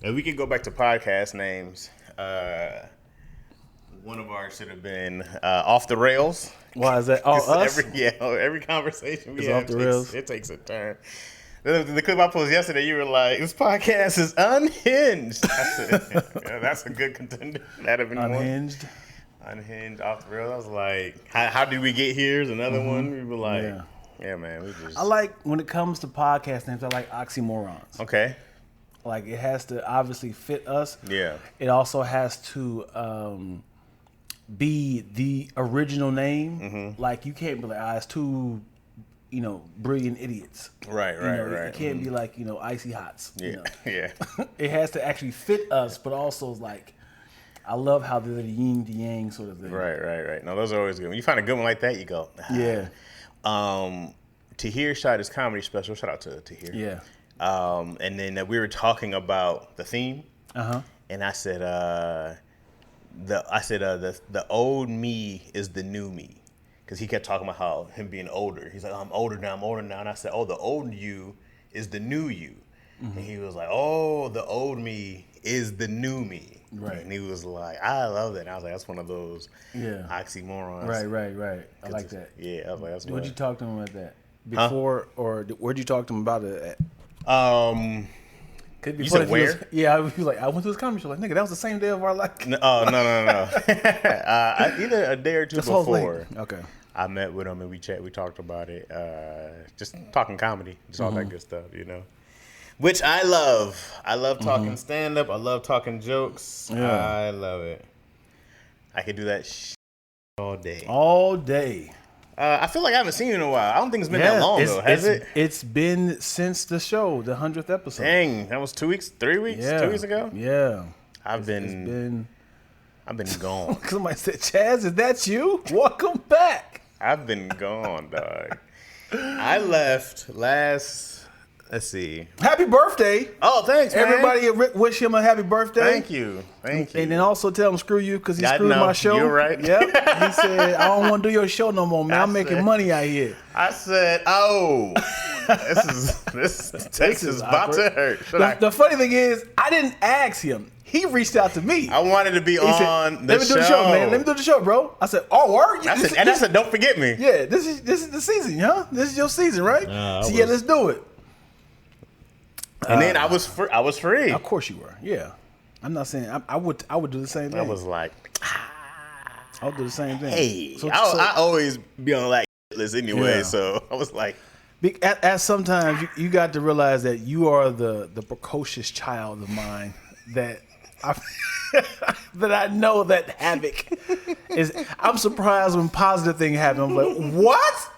And we could go back to podcast names. One of ours should have been Off the Rails. Why is that? Oh, us? Every conversation we have off the rails. It takes a turn. The clip I posted yesterday, you were like, "This podcast is unhinged." I said, yeah, "That's a good contender." That'd have been Unhinged. Unhinged, Off the Rails. I was like, "How did we get here?" Is another one. We were like, "Yeah, man, we just." I like when it comes to podcast names. I like oxymorons. Okay. Like it has to obviously fit us. Yeah. It also has to be the original name. Mm-hmm. Like you can't be like, it's two, brilliant idiots. Right. It can't be like, Icy Hots. Yeah. Yeah. It has to actually fit us, but also like, I love how they're the yin to yang sort of thing. Right. No, those are always good. When you find a good one like that, you go, Yeah. Tahir shot his comedy special. Shout out to Tahir. Yeah. And then we were talking about the theme. Uh-huh. And I said, the old me is the new me. Because he kept talking about how him being older. He's like, I'm older now. And I said, the old you is the new you. Mm-hmm. And he was like, the old me is the new me. Right. And he was like, I love that. And I was like, that's one of those oxymorons. Right. I like that. Yeah, I was like, that's Where'd you talk to him about that? Before, or where'd you talk to him about it at? You said where? I was like, I went to his comedy show. Like, nigga, that was the same day of our life. No. Either a day or two before. Okay. I met with him and we talked about it. Just talking comedy, just all that good stuff, Which I love. I love talking stand up. I love talking jokes. Yeah. I love it. I could do that all day. All day. I feel like I haven't seen you in a while. I don't think it's been that long though, has it? It's been since the show, the 100th episode. Dang, that was 2 weeks, 3 weeks, 2 weeks ago? Yeah. I've been gone. Somebody said, Chaz, is that you? Welcome back. I've been gone, dog. I left let's see. Happy birthday. Oh, thanks, man. Everybody wish him a happy birthday. Thank you. And then also tell him screw you because he screwed my show. You're right. Yep. He said, I don't want to do your show no more, man. I'm making money out here. I said, this text is about to hurt. The funny thing is, I didn't ask him. He reached out to me. I wanted to be on the show. Let me do the show, man. Let me do the show, bro. I said, word? I said, don't forget me. Yeah, this is the season, huh? This is your season, right? Let's do it. And then I was free. Of course you were. Yeah. I'm not saying I would do the same thing. I was like, I would do the same thing. Hey, I always be on that list anyway. So I was like, at sometimes you got to realize that you are the precocious child of mine that I know that havoc is. I'm surprised when positive thing happen. I'm like, what?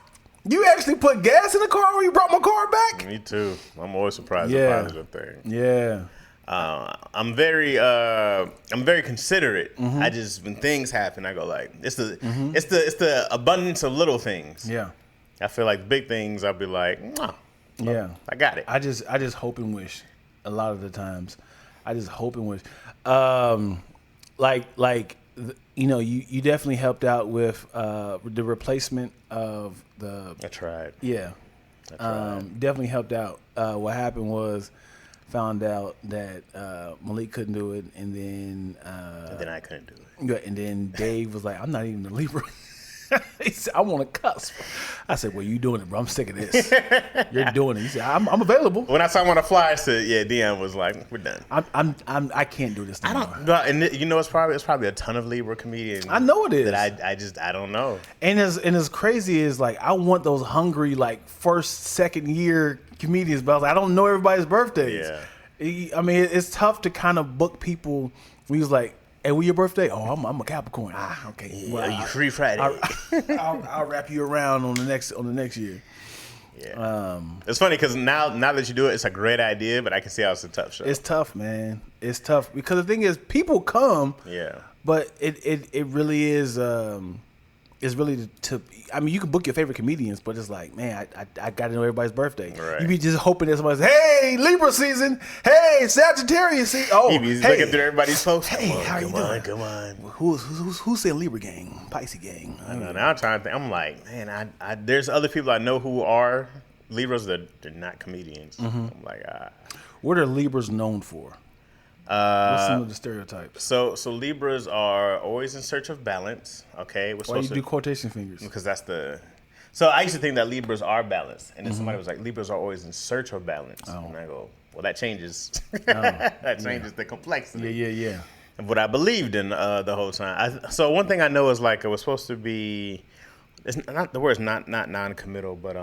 You actually put gas in the car when you brought my car back? Me too. I'm always surprised at positive thing. Yeah. I'm very considerate. I just when things happen, I go like, it's the abundance of little things. Yeah. I feel like big things, I'll be like, yeah, I got it. I just hope and wish a lot of the times. I just hope and wish. You definitely helped out with the replacement of the. I tried. Yeah, definitely helped out. What happened was, found out that Malik couldn't do it, and then I couldn't do it. And then Dave was like, "I'm not even a Libra." He said, "I want to cuss." I said, "Well, you doing it, bro. I'm sick of this. You're doing it." He said, "I'm available." When I saw him on the flyer, I said, "Yeah." Dion was like, "We're done." I can't do this anymore. And it's probably a ton of Libra comedians. I know it is. That I don't know. And as crazy as like I want those hungry like first, second year comedians, but I don't know everybody's birthdays. Yeah. I mean, it's tough to kind of book people. We was like, "Hey, when your birthday?" "Oh, I'm a Capricorn." Okay. Yeah, well, you free Friday. I'll wrap you around on the next year. Yeah. It's funny because now that you do it, it's a great idea, but I can see how it's a tough show. It's tough, man. It's tough because the thing is, people come. Yeah. But it really is. It's really to. I mean, you can book your favorite comedians, but it's like, man, I got to know everybody's birthday. Right. You be just hoping that somebody says, "Hey, Libra season. Hey, Sagittarius season." Oh, he's looking through everybody's posts. Hey, how you doing? Come on. Who's saying Libra gang, Pisces gang? Now I'm trying to think. I'm like, man, there's other people I know who are Libras that they're not comedians. I'm like, What are Libras known for? What's some of the stereotypes? So Libras are always in search of balance. Okay, Why you do quotation fingers? Because that's the. So I used to think that Libras are balanced, and then somebody was like, Libras are always in search of balance. And I go, well, that changes. That changes the complexity. Yeah. Of what I believed in the whole time. So one thing I know is like it was supposed to be. It's not the word's not non-committal, but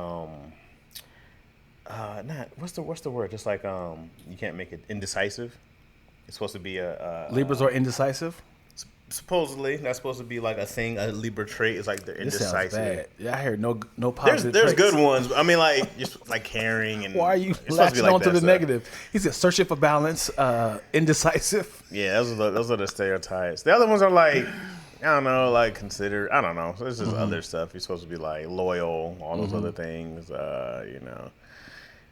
not what's the word? Just like you can't make it indecisive. It's supposed to be a Libras are indecisive. Supposedly, that's supposed to be like a thing. A Libra trait is like they're indecisive. This sounds bad. Yeah, I heard no positive. There's traits. good ones. I mean, like just like caring and. Why are you latching latching like on to the so. negative? He said searching for balance, indecisive. Yeah, those are the stereotypes. The other ones are like, I don't know, like consider. I don't know. So this is other stuff. You're supposed to be like loyal, all those other things. You know.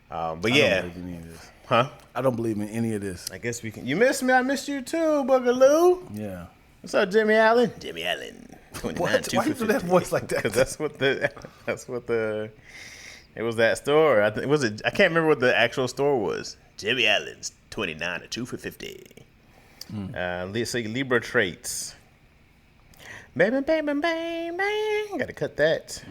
But yeah. I don't believe in any of this. Huh? I don't believe in any of this. I guess we can. You missed me. I missed you too, Boogaloo. Yeah. What's up, Jimmy Allen? Jimmy Allen. What? Why you do that voice like that? Because that's what the. It was that store. I can't remember what the actual store was. Jimmy Allen's 29 to 2 for $50. Let's see Libra traits. Baby. Gotta cut that.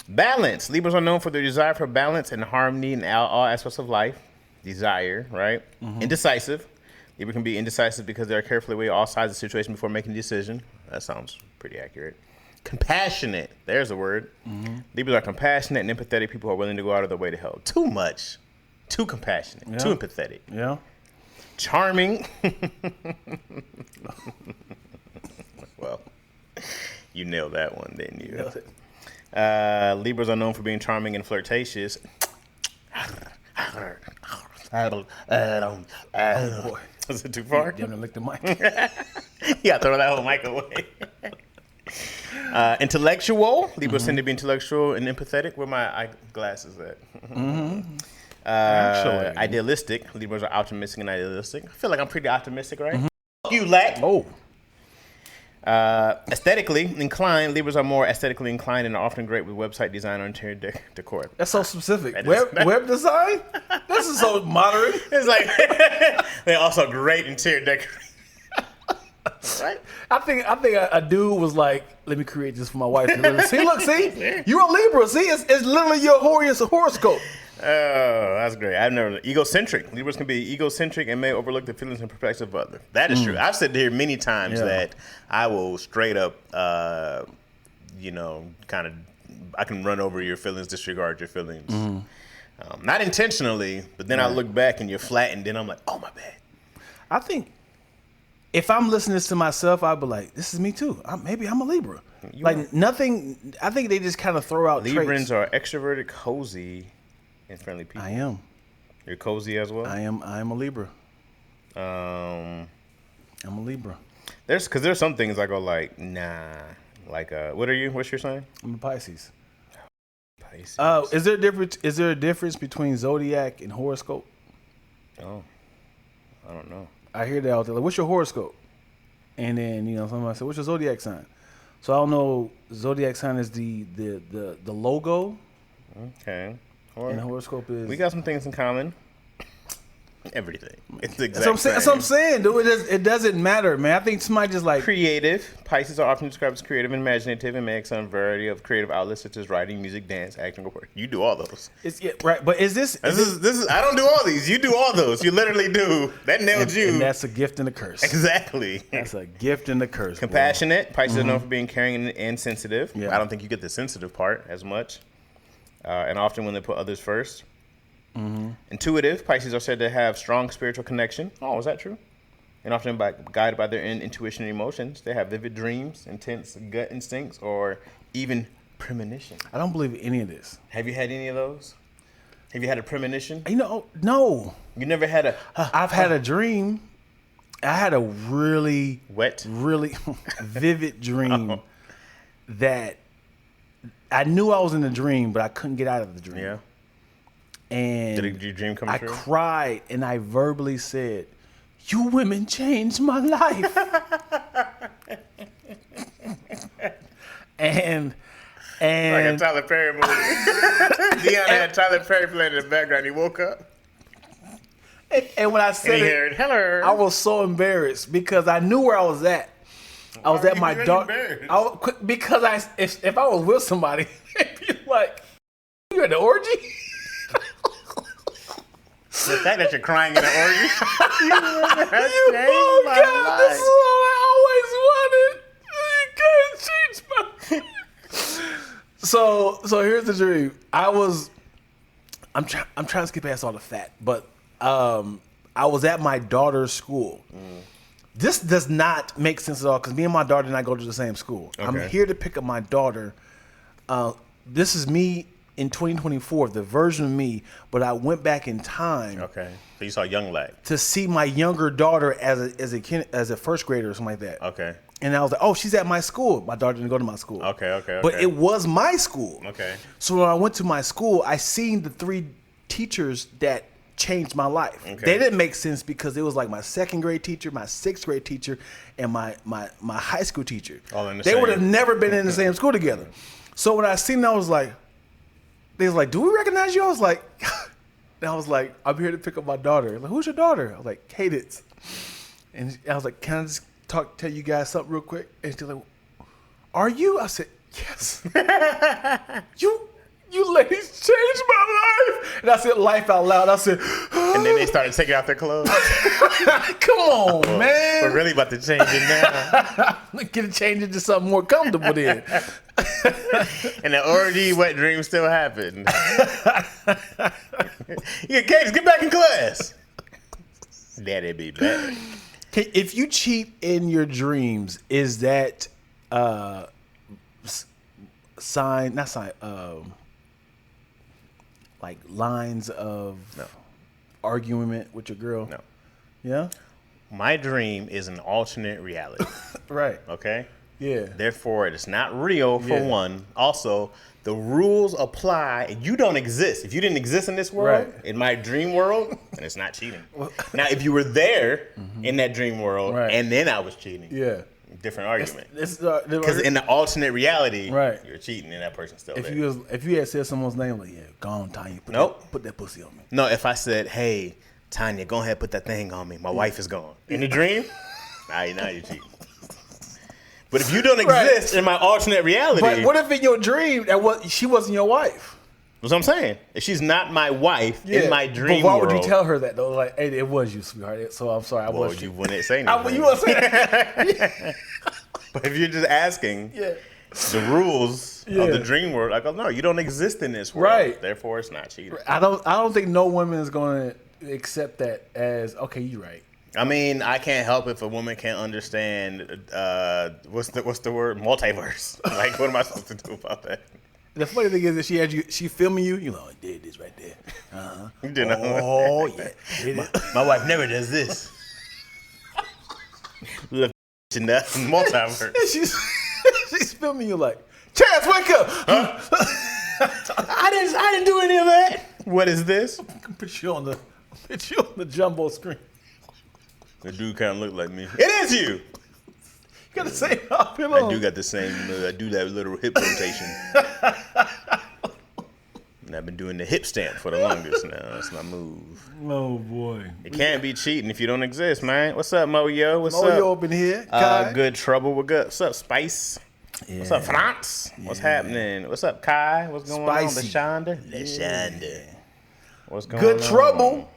Balance. Libras are known for their desire for balance and harmony in all aspects of life. Desire, right? Indecisive. Libra can be indecisive because they are carefully weigh all sides of the situation before making a decision. That sounds pretty accurate. Compassionate. There's a word. Libras are compassionate and empathetic people who are willing to go out of their way to help. Too much. Too compassionate. Yeah. Too empathetic. Yeah. Charming. Well, you nailed that one, didn't you? Nailed it. Libras are known for being charming and flirtatious. Oh boy. Was it too far? You're gonna lick the mic. Yeah, throw that whole mic away. Intellectual. Libras tend to be intellectual and empathetic. Where my eyeglasses at? Actually. Idealistic. Libras are optimistic and idealistic. I feel like I'm pretty optimistic, right? You lack. Oh. Aesthetically inclined. Libras are more aesthetically inclined and are often great with website design or interior decor. That's so specific. Web design? This is so modern. It's like they're also great interior decoration. Right? I think a dude was like, "Let me create this for my wife." See, you're a Libra. See, it's literally your horoscope. Oh, that's great. I've never egocentric. Libras can be egocentric and may overlook the feelings and perspective of others. That is true. I've said here many times that I will straight up, I can run over your feelings, disregard your feelings. Not intentionally, but then I look back and you're flat, and then I'm like, oh, my bad. I think if I'm listening to myself, I'd be like, this is me too. Maybe I'm a Libra. Nothing. I think they just kind of throw out Librans traits. are extroverted, cozy, and friendly people. I am. You're cozy as well? I am a Libra. I'm a Libra. There's some things I go like, nah. Like, what are you? What's your sign? I'm a Pisces. Pisces. Is there a difference between zodiac and horoscope? Oh, I don't know. I hear that out there. Like, what's your horoscope? And then somebody said, what's your zodiac sign? So I don't know. Zodiac sign is the logo. Okay. And the horoscope is. We got some things in common. Everything. It's the exact That's what I'm saying, dude. It doesn't matter, man. I think somebody just like creative. Pisces are often described as creative and imaginative and may excel in a variety of creative outlets such as writing, music, dance, acting, or work. You do all those. Right. But is this? I don't do all these. You do all those. You literally do. That nailed you. And that's a gift and a curse. Exactly. That's a gift and a curse. Compassionate. Pisces are known for being caring and sensitive. Yeah. I don't think you get the sensitive part as much. And often when they put others first. Intuitive. Pisces are said to have strong spiritual connection. Oh, is that true? And often guided by their intuition and emotions. They have vivid dreams, intense gut instincts, or even premonition. I don't believe any of this. Have you had any of those? Have you had a premonition? No. You never had a... I've had a dream. I had a really... Really vivid dream that I knew I was in a dream, but I couldn't get out of the dream. Yeah. And did your dream come true? I cried and I verbally said, "You women changed my life." and like a Tyler Perry movie. Deon had Tyler Perry playing in the background. He woke up. And when I said it, hello. I was so embarrassed because I knew where I was at. I was at my daughter. Because if I was with somebody, they'd be like, "You at the orgy?" The fact that you're crying in the orgy. Oh God, this is what I always wanted. You can't change my. So here's the dream. I'm trying to skip past all the fat, but I was at my daughter's school. This does not make sense at all because me and my daughter did not go to the same school. Okay. I'm here to pick up my daughter. This is me in 2024, the version of me, but I went back in time. Okay, so you saw young lad to see my younger daughter as a first grader or something like that. Okay, and I was like, oh, she's at my school. My daughter didn't go to my school. Okay. But it was my school. Okay. So when I went to my school, I seen the 3 teachers that changed my life. Okay. They didn't make sense because it was like my 2nd grade teacher, my 6th grade teacher, and my high school teacher. All in the they same. would have never been in the same school together. So when I seen them, I was like, they was like, do we recognize you? I was like, I'm here to pick up my daughter. Like, who's your daughter? I was like, Cadence. And I was like, can I just tell you guys something real quick? And she's like, are you? I said, yes. You ladies changed my life. And I said, life out loud. I said, and then they started taking out their clothes. Come on, man. We're really about to change it now. Get it changed into something more comfortable then. And the orgy wet dream still happened. Yeah, Cadence, get back in class. Daddy be back. If you cheat in your dreams, is that like lines of argument with your girl? No. Yeah? My dream is an alternate reality. Right. Okay? Yeah. Therefore, it is not real for one. Also, the rules apply and you don't exist. If you didn't exist in this world, in my dream world, then it's not cheating. Now, if you were there in that dream world and then I was cheating. Yeah. Different argument. Because in the alternate reality, you're cheating and that person's still there. If you had said someone's name, like, yeah, go on, Tanya, put that pussy on me. No, if I said, hey, Tanya, go ahead, put that thing on me. My wife is gone. In the dream, now you're cheating. But if you don't exist in my alternate reality. But what if in your dream she wasn't your wife? That's what I'm saying. If she's not my wife in my dream but why world, would you tell her that though? Like, hey, it was you, sweetheart. So I'm sorry. You wouldn't say anything. You wouldn't say that. But if you're just asking the rules of the dream world, I go, no, you don't exist in this world. Right. Therefore, it's not cheating. I don't think no woman is going to accept that as, okay, you're right. I mean, I can't help if a woman can't understand what's the word? Multiverse. Like, what am I supposed to do about that? The funny thing is that she filming you. You know, I did this right there. You did not. Oh yeah. My wife never does this. Left in that multiverse. She's filming you like, Chaz, wake up! Huh? I didn't do any of that. What is this? Put you on the jumbo screen. The dude kind of looked like me. It is you. You got the same outfit on. I do got the same. I do that little hip rotation. And I've been doing the hip stamp for the longest now. That's my move. Oh, boy. You can't be cheating if you don't exist, man. What's up, Moyo? What's up? Moyo up in here. Good trouble. What's up, Spice? Yeah. What's up, France? What's happening? What's up, Kai? What's going on? LaShonda. What's going on? Good trouble.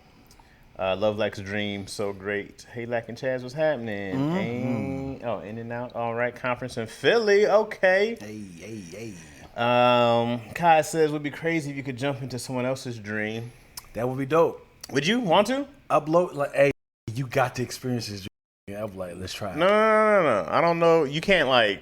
Love Likes Dream, so great. Hey, Lack and Chaz, what's happening? Mm-hmm. In and out. All right, conference in Philly. Okay. Hey. Kai says, would be crazy if you could jump into someone else's dream. That would be dope. Would you want to? Upload, like, hey, you got to experience this dream. I'm like, let's try it. No. I don't know. You can't, like,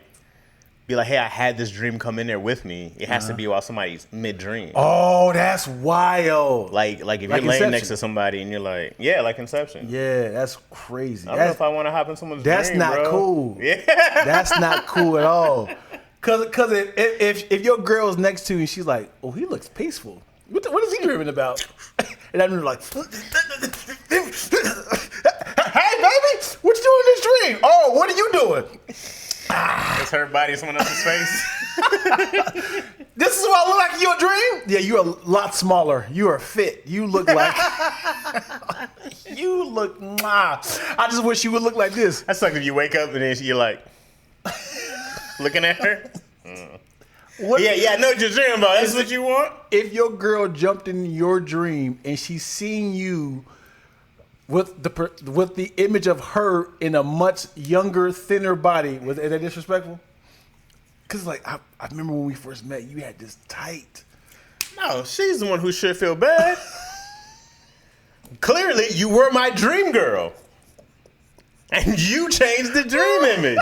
be like, hey, I had this dream come in there with me. It has to be while somebody's mid-dream. Oh, that's wild. Like if you're laying next to somebody and you're like, yeah, like Inception. Yeah, that's crazy. I don't know if I want to hop in someone's dream, bro. That's not cool. Yeah. That's not cool at all. Because if your girl's next to you and she's like, oh, he looks peaceful. What is he dreaming about? And I'm like, hey, baby, what you doing in this dream? Oh, what are you doing? It's her body in someone else's face. This is what I look like in your dream? Yeah, you're a lot smaller. You are fit. You look like You look, I just wish you would look like this. That's like if you wake up and then you're like, looking at her. Yeah, I know what you're dreaming about. That's what you want? If your girl jumped in your dream and she's seeing you with the image of her in a much younger, thinner body, is that disrespectful? Because like I remember when we first met, you had this tight. No, she's the one who should feel bad. Clearly, you were my dream girl. And you changed the dream image.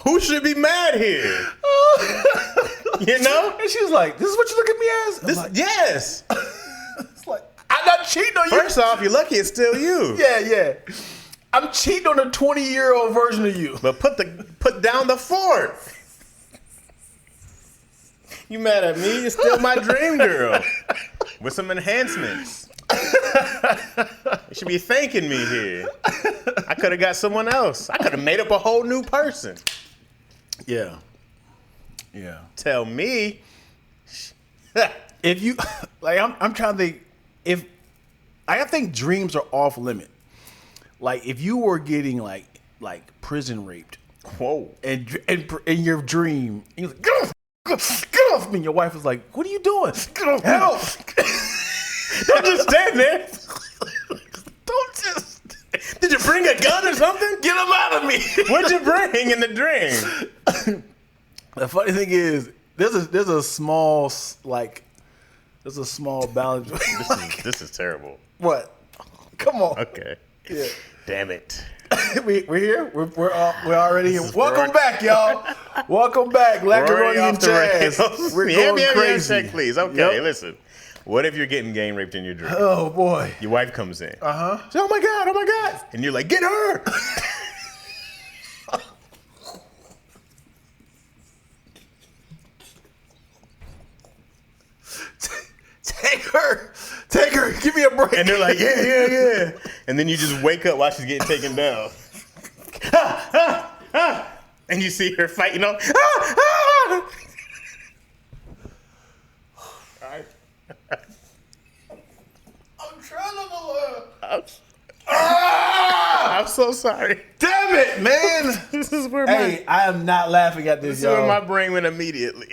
Who should be mad here? You know? And she was like, this is what you look at me as? Like, yes. It's like, I'm not cheating on you. First off, you're lucky it's still you. Yeah. I'm cheating on a 20-year-old version of you. But put down the fork. You mad at me? You're still my dream girl. With some enhancements. You should be thanking me here. I could have got someone else. I could have made up a whole new person. Yeah. Tell me. If you like, I'm trying to think. If I think dreams are off limit. Like if you were getting like prison raped. Whoa. And in your dream, you're like, get off me. And your wife was like, what are you doing? Get off, help. Don't just stand there. Don't just. Did you bring a gun or something? Get him out of me. What'd you bring in the dream? The funny thing is, there's a small balance. This is terrible. What? Come on. Okay. Yeah. Damn it. We're here. We're already here. Welcome back, y'all. Welcome back, Macaroni and Jazz. We're going crazy. Check, please. Okay, listen. What if you're getting gang raped in your dream? Oh boy. Your wife comes in. She's, oh my god, and you're like, get her. Take her, give me a break. And they're like, yeah. And then you just wake up while she's getting taken down. And you see her fighting on. I'm trying to I'm so sorry. Damn it, man. This is where I am not laughing at this, y'all. This is where my brain went immediately.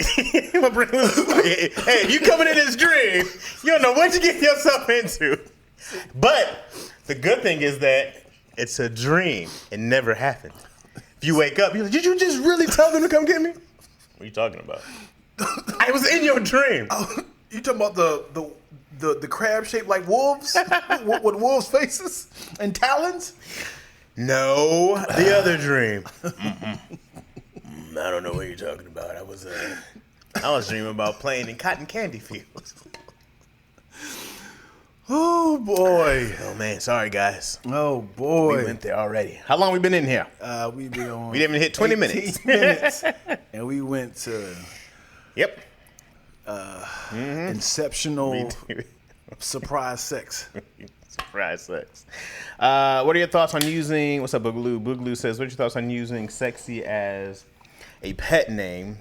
My brain was like, hey, you coming in this dream, you don't know what you get yourself into. But the good thing is that it's a dream. It never happened. If you wake up, you're like, did you just really tell them to come get me? What are you talking about? I was in your dream. You talking about the crab shaped like wolves with wolves' faces and talons? No, the other dream. I don't know what you're talking about. I was dreaming about playing in cotton candy fields. Oh boy. Oh man, sorry guys. Oh boy. We went there already. How long we been in here? We've been on. We didn't even hit 20 minutes. And we went to. Yep. Inceptional surprise sex. Surprise sex. What are your thoughts on using? What's up, Boogaloo? Boogaloo says, "What are your thoughts on using sexy as a pet name?"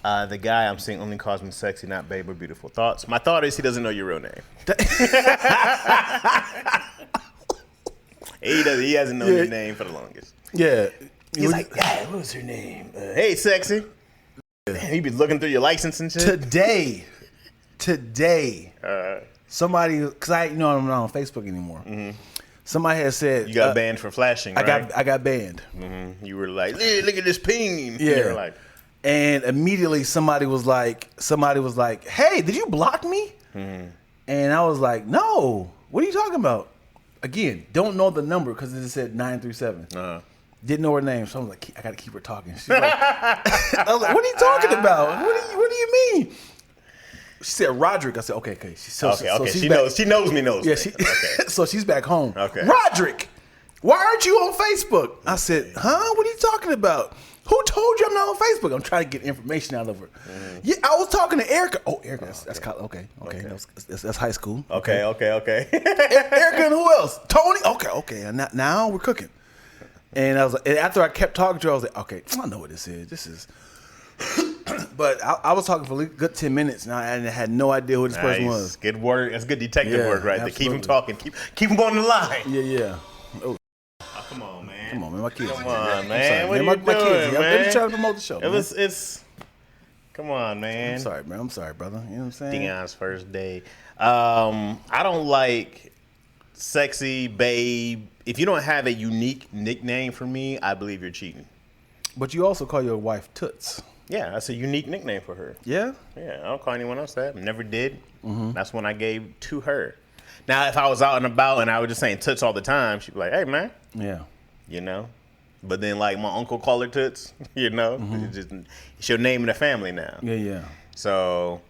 The guy I'm seeing only calls me sexy, not babe or beautiful. Thoughts? My thought is he doesn't know your real name. He hasn't known your name for the longest. Yeah. He's like, what was her name? Hey, sexy. He be looking through your license and shit. Today. Somebody, because I'm not on Facebook anymore. Mm-hmm. Somebody had said you got banned for flashing. Right? I got banned. Mm-hmm. You were like, hey, look at this ping. Yeah. You were like, and immediately somebody was like, hey, did you block me? Mm-hmm. And I was like, no. What are you talking about? Again, don't know the number because it said 937. Didn't know her name, so I was like, I got to keep her talking. She's like, I was like, what are you talking about? What do you mean? She said Roderick. I said, okay. Okay. She knows me. Yeah, okay. So she's back home. Okay. Roderick, why aren't you on Facebook? I said, huh? What are you talking about? Who told you I'm not on Facebook? I'm trying to get information out of her. Yeah, I was talking to Erica. Oh, Erica, that's college. Okay. That's high school. Okay. Erica and who else? Tony. Okay. And now we're cooking. And I was like, and after I kept talking to her, I was like, okay, I know what this is. This is But I was talking for a good 10 minutes now, and I had no idea who this person was. Good work. That's good detective work right there. Keep him talking. Keep him on the line. Yeah. Oh, come on, man. come on, man. My kids. Come on, man. What are you my doing, kids. man? They're just trying to promote the show. It's. Come on, man. I'm sorry, man. I'm sorry, brother. You know what I'm saying? Dion's first day. I don't like sexy babe. If you don't have a unique nickname for me, I believe you're cheating. But you also call your wife Toots. Yeah, that's a unique nickname for her. Yeah? Yeah, I don't call anyone else that. Never did. That's one I gave to her. Now, if I was out and about and I was just saying Toots all the time, she'd be like, hey, man. Yeah. You know? But then, like, my uncle called her Toots, you know? It's your name in the family now. Yeah. So,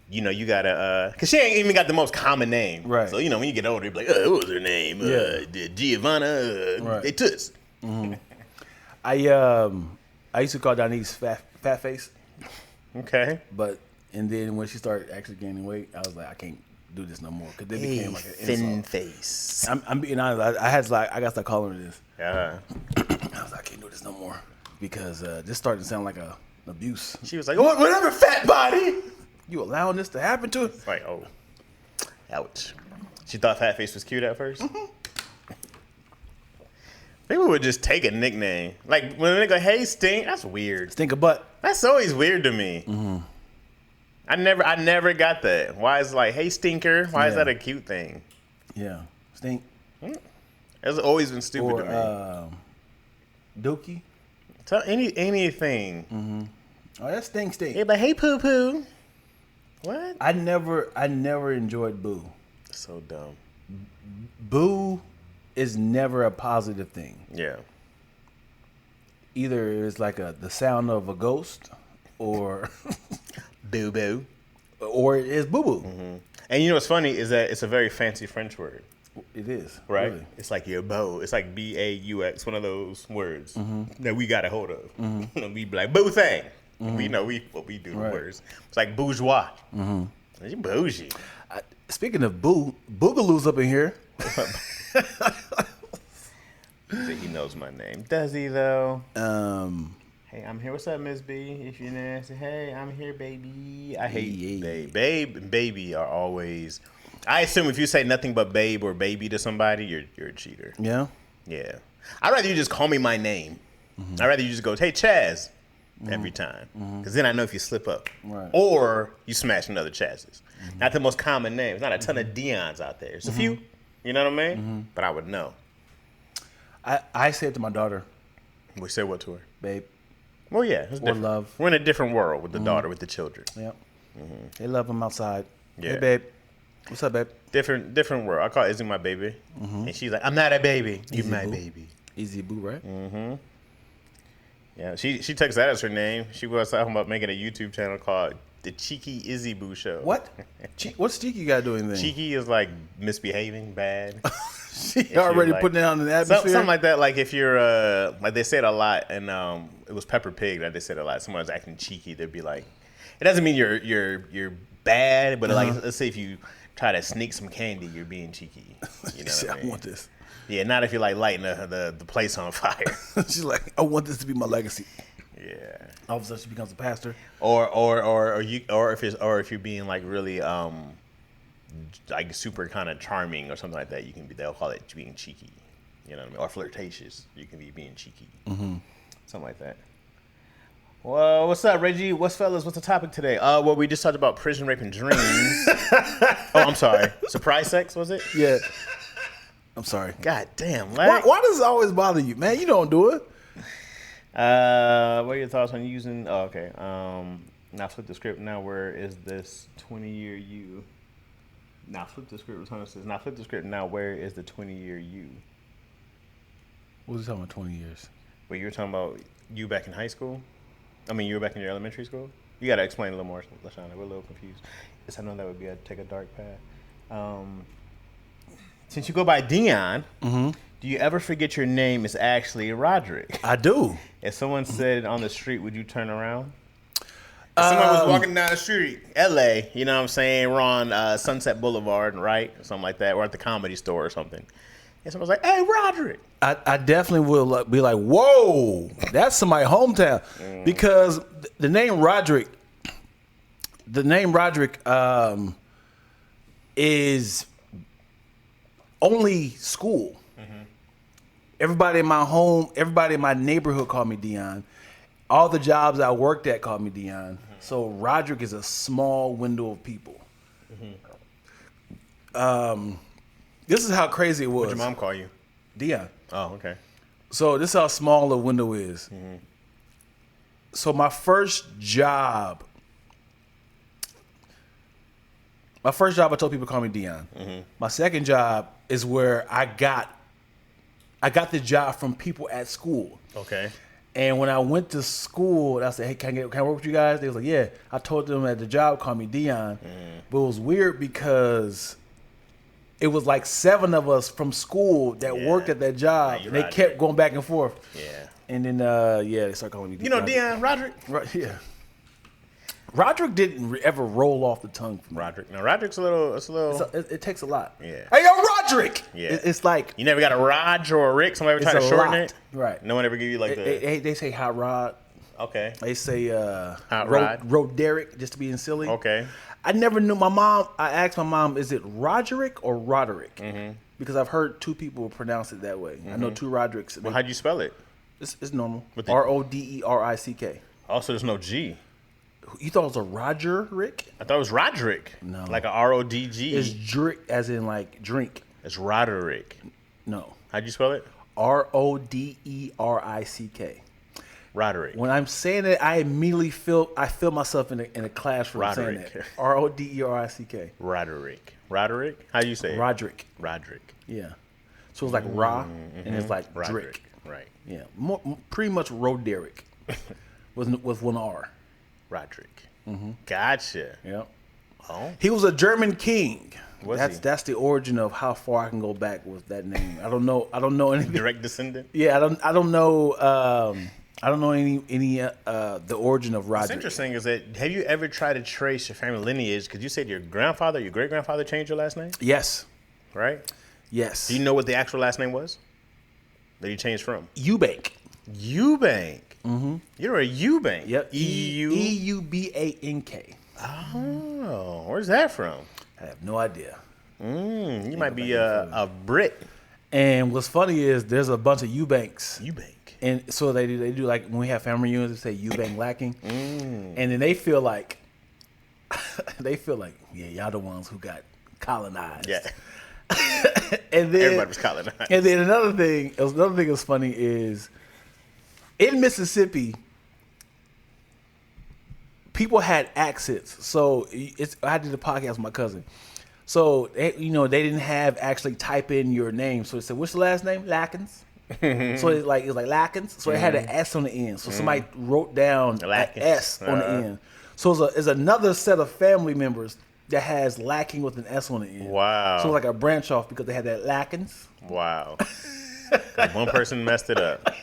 you know, you gotta, because she ain't even got the most common name. Right. So, you know, when you get older, you're like, what was her name? Giovanna, they Toots. I used to call Donise fat face. Okay. And then when she started actually gaining weight, I was like, I can't do this no more because it became like an thin insult. face. I'm being honest. I got to start calling her this. Yeah. I was like, I can't do this no more because this started to sound like an abuse. She was like, whatever, fat body. You allowing this to happen to her? It's like, oh, ouch. She thought fat face was cute at first. People would just take a nickname. Like when they go, hey, stink, that's weird. Stink a butt. That's always weird to me. I never got that. Why is it like, hey, stinker? Why is that a cute thing? Yeah. Stink. It's always been stupid to me. Dookie. Tell anything. Oh, that's stink. Yeah, but hey, poo poo. What? I never enjoyed Boo. So dumb. Boo is never a positive thing. Yeah. Either it's like the sound of a ghost, or Boo boo, or it is boo boo. And you know what's funny is that it's a very fancy French word. It is right. Really. It's like your beau. It's like BAUX. One of those words that we got a hold of. We be like boo thing. We know what we do with words. It's like bourgeois. You bougie. Speaking of Boogaloo's up in here. He knows my name. Does he though? Hey, I'm here. What's up, Miss B? If you're nasty, hey, I'm here, baby. I hate babe and baby are always. I assume if you say nothing but babe or baby to somebody, you're a cheater. Yeah. Yeah. I'd rather you just call me my name. I'd rather you just go, hey, Chaz, every time. Because then I know if you slip up. Right. Or you smash another Chaz's. Not the most common name. There's not a ton of Dion's out there. There's a few. You know what I mean? But I would know. I said to my daughter. We said what to her? Babe. Well, yeah. It's or different. love. We're in a different world with the daughter, with the children. Yep. They love them outside. Yeah. Hey, babe. What's up, babe? Different world. I call Izzy my baby. And she's like, I'm not a baby. You're my baby. Easy Boo, right? Yeah, she takes that as her name. She was talking about making a YouTube channel called The Cheeky Izzy Boo Show. What? What's Cheeky got to do anything? Cheeky is like misbehaving, bad. She already like, putting it out in the atmosphere? Something like that. Like if you're, like they said a lot, and it was Peppa Pig that they said a lot. Someone's acting cheeky, they'd be like, it doesn't mean you're bad, but like let's say if you try to sneak some candy, you're being cheeky. You know what I mean? I want this. Yeah, not if you're like lighting the place on fire. She's like, I want this to be my legacy. Yeah. All of a sudden, she becomes a pastor. Or if you're being like really like super kind of charming or something like that, they'll call it being cheeky. You know what I mean? Or flirtatious. You can be being cheeky. Something like that. Well, what's up, Reggie? What's fellas? What's the topic today? Well, we just talked about prison rape and dreams. Oh, I'm sorry. Surprise sex, was it? Yeah. I'm sorry. God damn. Why does it always bother you, man? You don't do it. What are your thoughts on using? Oh, okay. Now flip the script. Now where is this 20-year you? Now flip the script. Now flip the script. Now where is the 20-year you? What was he talking about? 20 years. Well, you were talking about you back in high school. I mean, you were back in your elementary school. You got to explain a little more, LaShawna. We're a little confused. Yes, I know that would be take a dark path. Since you go by Dion, do you ever forget your name is actually Roderick? I do. If someone said it on the street, would you turn around? If someone was walking down the street, L.A., you know what I'm saying? We're on Sunset Boulevard, right? Or something like that. Or at the Comedy Store or something. and someone's like, "Hey, Roderick." I definitely will be like, whoa, that's somebody's hometown. Because the name Roderick, is only school. Everybody in my home, everybody in my neighborhood called me Dion. All the jobs I worked at called me Dion. So Roderick is a small window of people. This is how crazy it was. What'd your mom call you? Dion. Oh, okay. So this is how small the window is. So my first job, I told people to call me Dion. My second job is where I got the job from people at school. Okay. And when I went to school, I said, "Hey, can I work with you guys?" They was like, "Yeah." I told them at the job, call me Dion. But it was weird because it was like 7 of us from school that worked at that job, and they kept going back and forth. Yeah. And then, they started calling me Dion. You know Dion, Roderick? Right, yeah. Roderick didn't ever roll off the tongue for me. Roderick. No, Roderick's a little. It takes a lot. Yeah. Hey, yo, Roderick! Yeah. It's like... You never got a Raj or a Rick? Somebody ever try to shorten lot. it? Right. No one ever give you like the... They say Hot Rod. Okay. They say Hot Rod. Roderick, just to be silly. Okay. I never knew. I asked my mom, is it Roderick or Roderick? Because I've heard 2 people pronounce it that way. I know 2 Rodericks. Well, how'd you spell it? It's normal. With the- Roderick. Also, there's no G. You thought it was a Roger Rick? I thought it was Roderick. No. Like a R-O-D-G. It's Drick, as in like drink. It's Roderick. No. How'd you spell it? Roderick. Roderick. When I'm saying it, I immediately feel myself in a classroom saying Roderick. that. Roderick. Roderick. Roderick? How do you say it? Roderick. Roderick. Yeah. So it's like Ra, and it's like Roderick. Drick. Right. Yeah. Pretty much Roderick with one R. Roderick. Gotcha. Yep. Oh. He was a German king. Was he? That's the origin of how far I can go back with that name. I don't know anything. Direct descendant? Yeah, I don't know any the origin of What's Roderick. interesting is that have you ever tried to trace your family lineage? Because you said your grandfather, your great grandfather changed your last name, Yes. right? Yes. Do you know what the actual last name was that he changed from? Eubank. Eubank. You're a Eubank. Yep. E-U. Eubank. Oh, where's that from? I have no idea. You might be a Brit. And what's funny is there's a bunch of Eubanks. Eubank. And so they do like when we have family reunions, they say Eubank lacking. And then they feel like yeah, y'all the ones who got colonized. Yeah. And then Everybody was colonized. And then another thing that's funny is in Mississippi, people had accents. So I did a podcast with my cousin. So they didn't have actually type in your name. So it said, "What's the last name?" Lackins. So it's like Lackins. So it had an S on the end. So somebody wrote down an S on the end. So it's another set of family members that has lacking with an S on the end. Wow. So like a branch off because they had that Lackins. Wow. One person messed it up.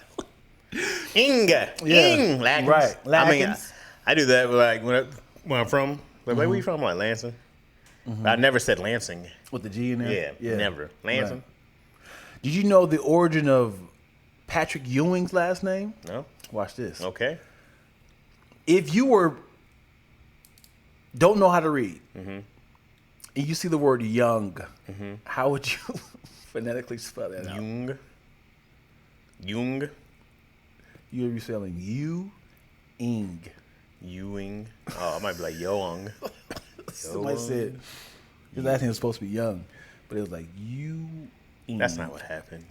Inga. Yeah. Lackins. Right. I mean, Lackins. I do that like when I'm from. Like, where you from? Like Lansing. I never said Lansing. With the G in there? Yeah. Never. Lansing. Right. Did you know the origin of Patrick Ewing's last name? No. Watch this. Okay. If you don't know how to read, and you see the word young, how would you phonetically spell that out? Jung. You would be spelling Ewing. Ewing. Oh, I might be like Young. Somebody said his last name was supposed to be Young, but it was like Ewing. That's not what happened.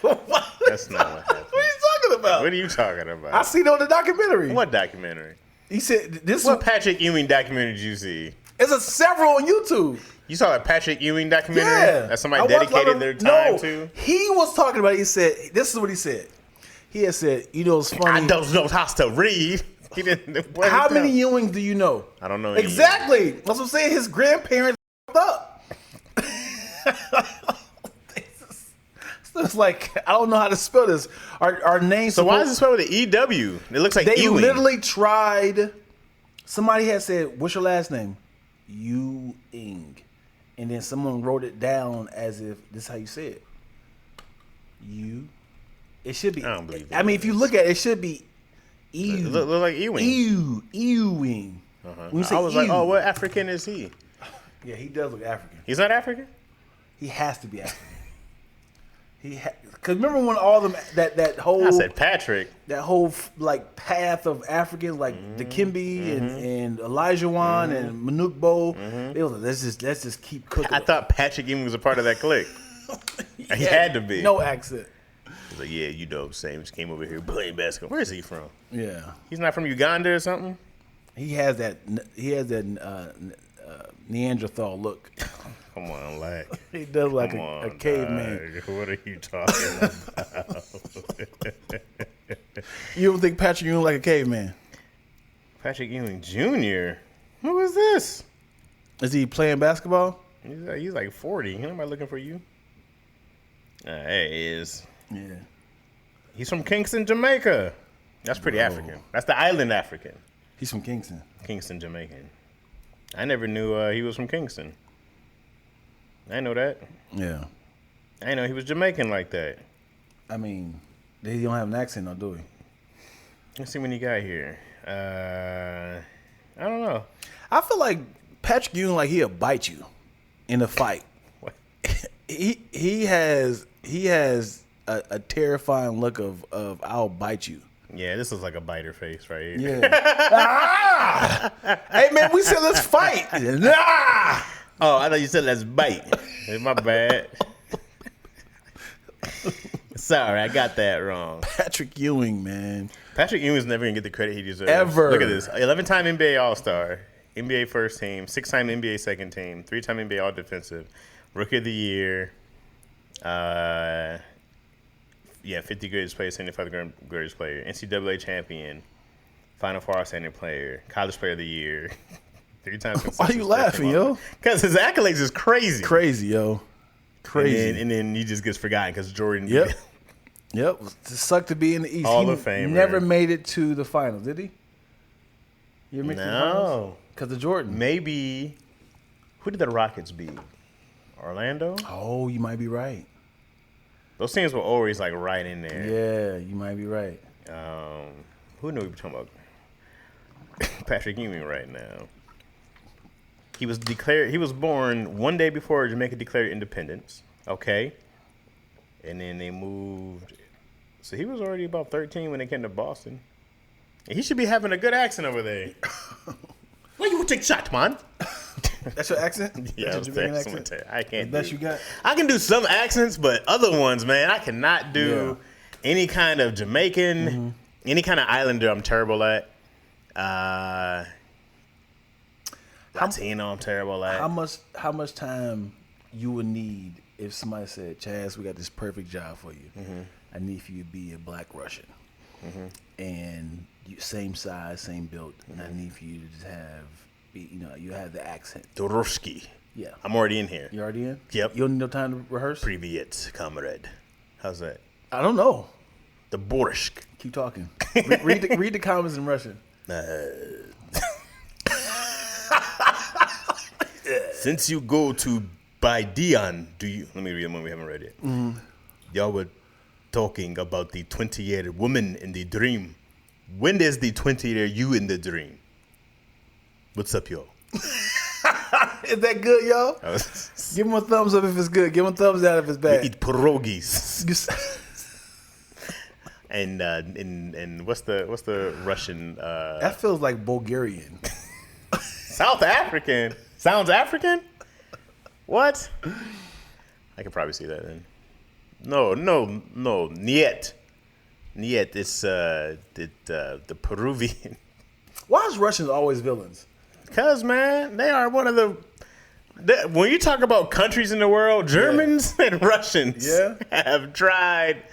What? That's not what happened. What are you talking about? What are you talking about? I seen it on the documentary. What documentary? He said this. What Patrick Ewing documentary did you see? It's a several on YouTube. You saw a Patrick Ewing documentary? Yeah. That somebody dedicated their time to? He was talking about it. He said, this is what he said. He had said, it's funny. I don't know how to read. He didn't. How many Ewings do you know? I don't know any. Exactly. That's what I'm saying. His grandparents up. It's like, I don't know how to spell this. Our names. So why is it spelled with an EW? It looks like they Ewing. literally tried. Somebody had said, "What's your last name?" Ewing, and then someone wrote it down as if this is how you say it. U. It should be. I don't believe I mean, if you look at it, it should be Ew. Look like Ewing. Ewing. I was like, oh, what African is he? Yeah, he does look African. He's not African? He has to be African. Because remember when all them that whole I said Patrick. That whole like path of Africans like Dikembe and Elijah Wan and Manukbo. They was like, let's just keep cooking. I thought Patrick Ewing was a part of that clique. He had to be. No accent. He's like, yeah, same. Just came over here playing basketball. Where is he from? Yeah, he's not from Uganda or something. He has that Neanderthal look. Come on, like he does like a caveman. What are you talking about? You don't think Patrick Ewing like a caveman? Patrick Ewing Jr. Who is this? Is he playing basketball? He's like 40. Ain't nobody looking for you. There he is. Yeah. He's from Kingston, Jamaica. That's pretty African. That's the island African. He's from Kingston. Kingston, Jamaican. I never knew he was from Kingston. I know that. Yeah. I didn't know he was Jamaican like that. I mean, he don't have an accent, though, do he? Let's see when he got here. I don't know. I feel like Patrick Ewing, like he'll bite you in a fight. What? He has a terrifying look of I'll bite you. Yeah, this is like a biter face right here. Yeah. Hey man, we said let's fight. Nah! Oh, I thought you said let's bite. My bad. Sorry, I got that wrong. Patrick Ewing, man. Patrick Ewing's never gonna get the credit he deserves. Ever. Look at this: 11-time NBA All-Star, NBA First Team, 6-time NBA Second Team, 3-time NBA All Defensive, Rookie of the Year. 50 greatest player, 75 greatest player, NCAA champion, Final Four outstanding player, College Player of the Year, 3 times. Why are you laughing, yo? Because his accolades is crazy. Crazy, yo. Crazy. And then he just gets forgotten because Jordan. Yep. Yep. It sucked to be in the East. Hall of Famer. Never made it to the finals, did he? You ever make it to the finals? No. Because of Jordan. Maybe. Who did the Rockets beat? Orlando? Oh, you might be right. Those teams were always like right in there. Yeah, you might be right. Who knew we were talking about? Patrick Ewing right now. He was born one day before Jamaica declared independence. Okay. And then they moved. So he was already about 13 when they came to Boston. And he should be having a good accent over there. Why you take shot, man? That's your accent? Yeah, that's your accent? I can't. That's you got. I can do some accents, but other ones, man, I cannot do any kind of Jamaican, any kind of Islander. I'm terrible at. Latino, I'm terrible at. How much time you would need if somebody said, "Chaz, we got this perfect job for you. I need for you to be a Black Russian, and same size, same build, and I need for you to just you have the accent." Doroshki. Yeah. I'm already in here. You already in? Yep. You don't need no time to rehearse? Privyet, comrade. How's that? I don't know. The Borshk. Keep talking. read the comments in Russian. Since you go to Baidian, let me read one we haven't read yet. Y'all were talking about the 20-year woman in the dream. When is the 20-year you in the dream? What's up, yo? Is that good, yo? Give him a thumbs up if it's good. Give him a thumbs down if it's bad. We eat pierogies. And what's the Russian? That feels like Bulgarian. South African. Sounds African? What? I could probably see that then. No. Niet. It's the Peruvian. Why is Russians always villains? Because, man, they are one of the when you talk about countries in the world, Germans and Russians have tried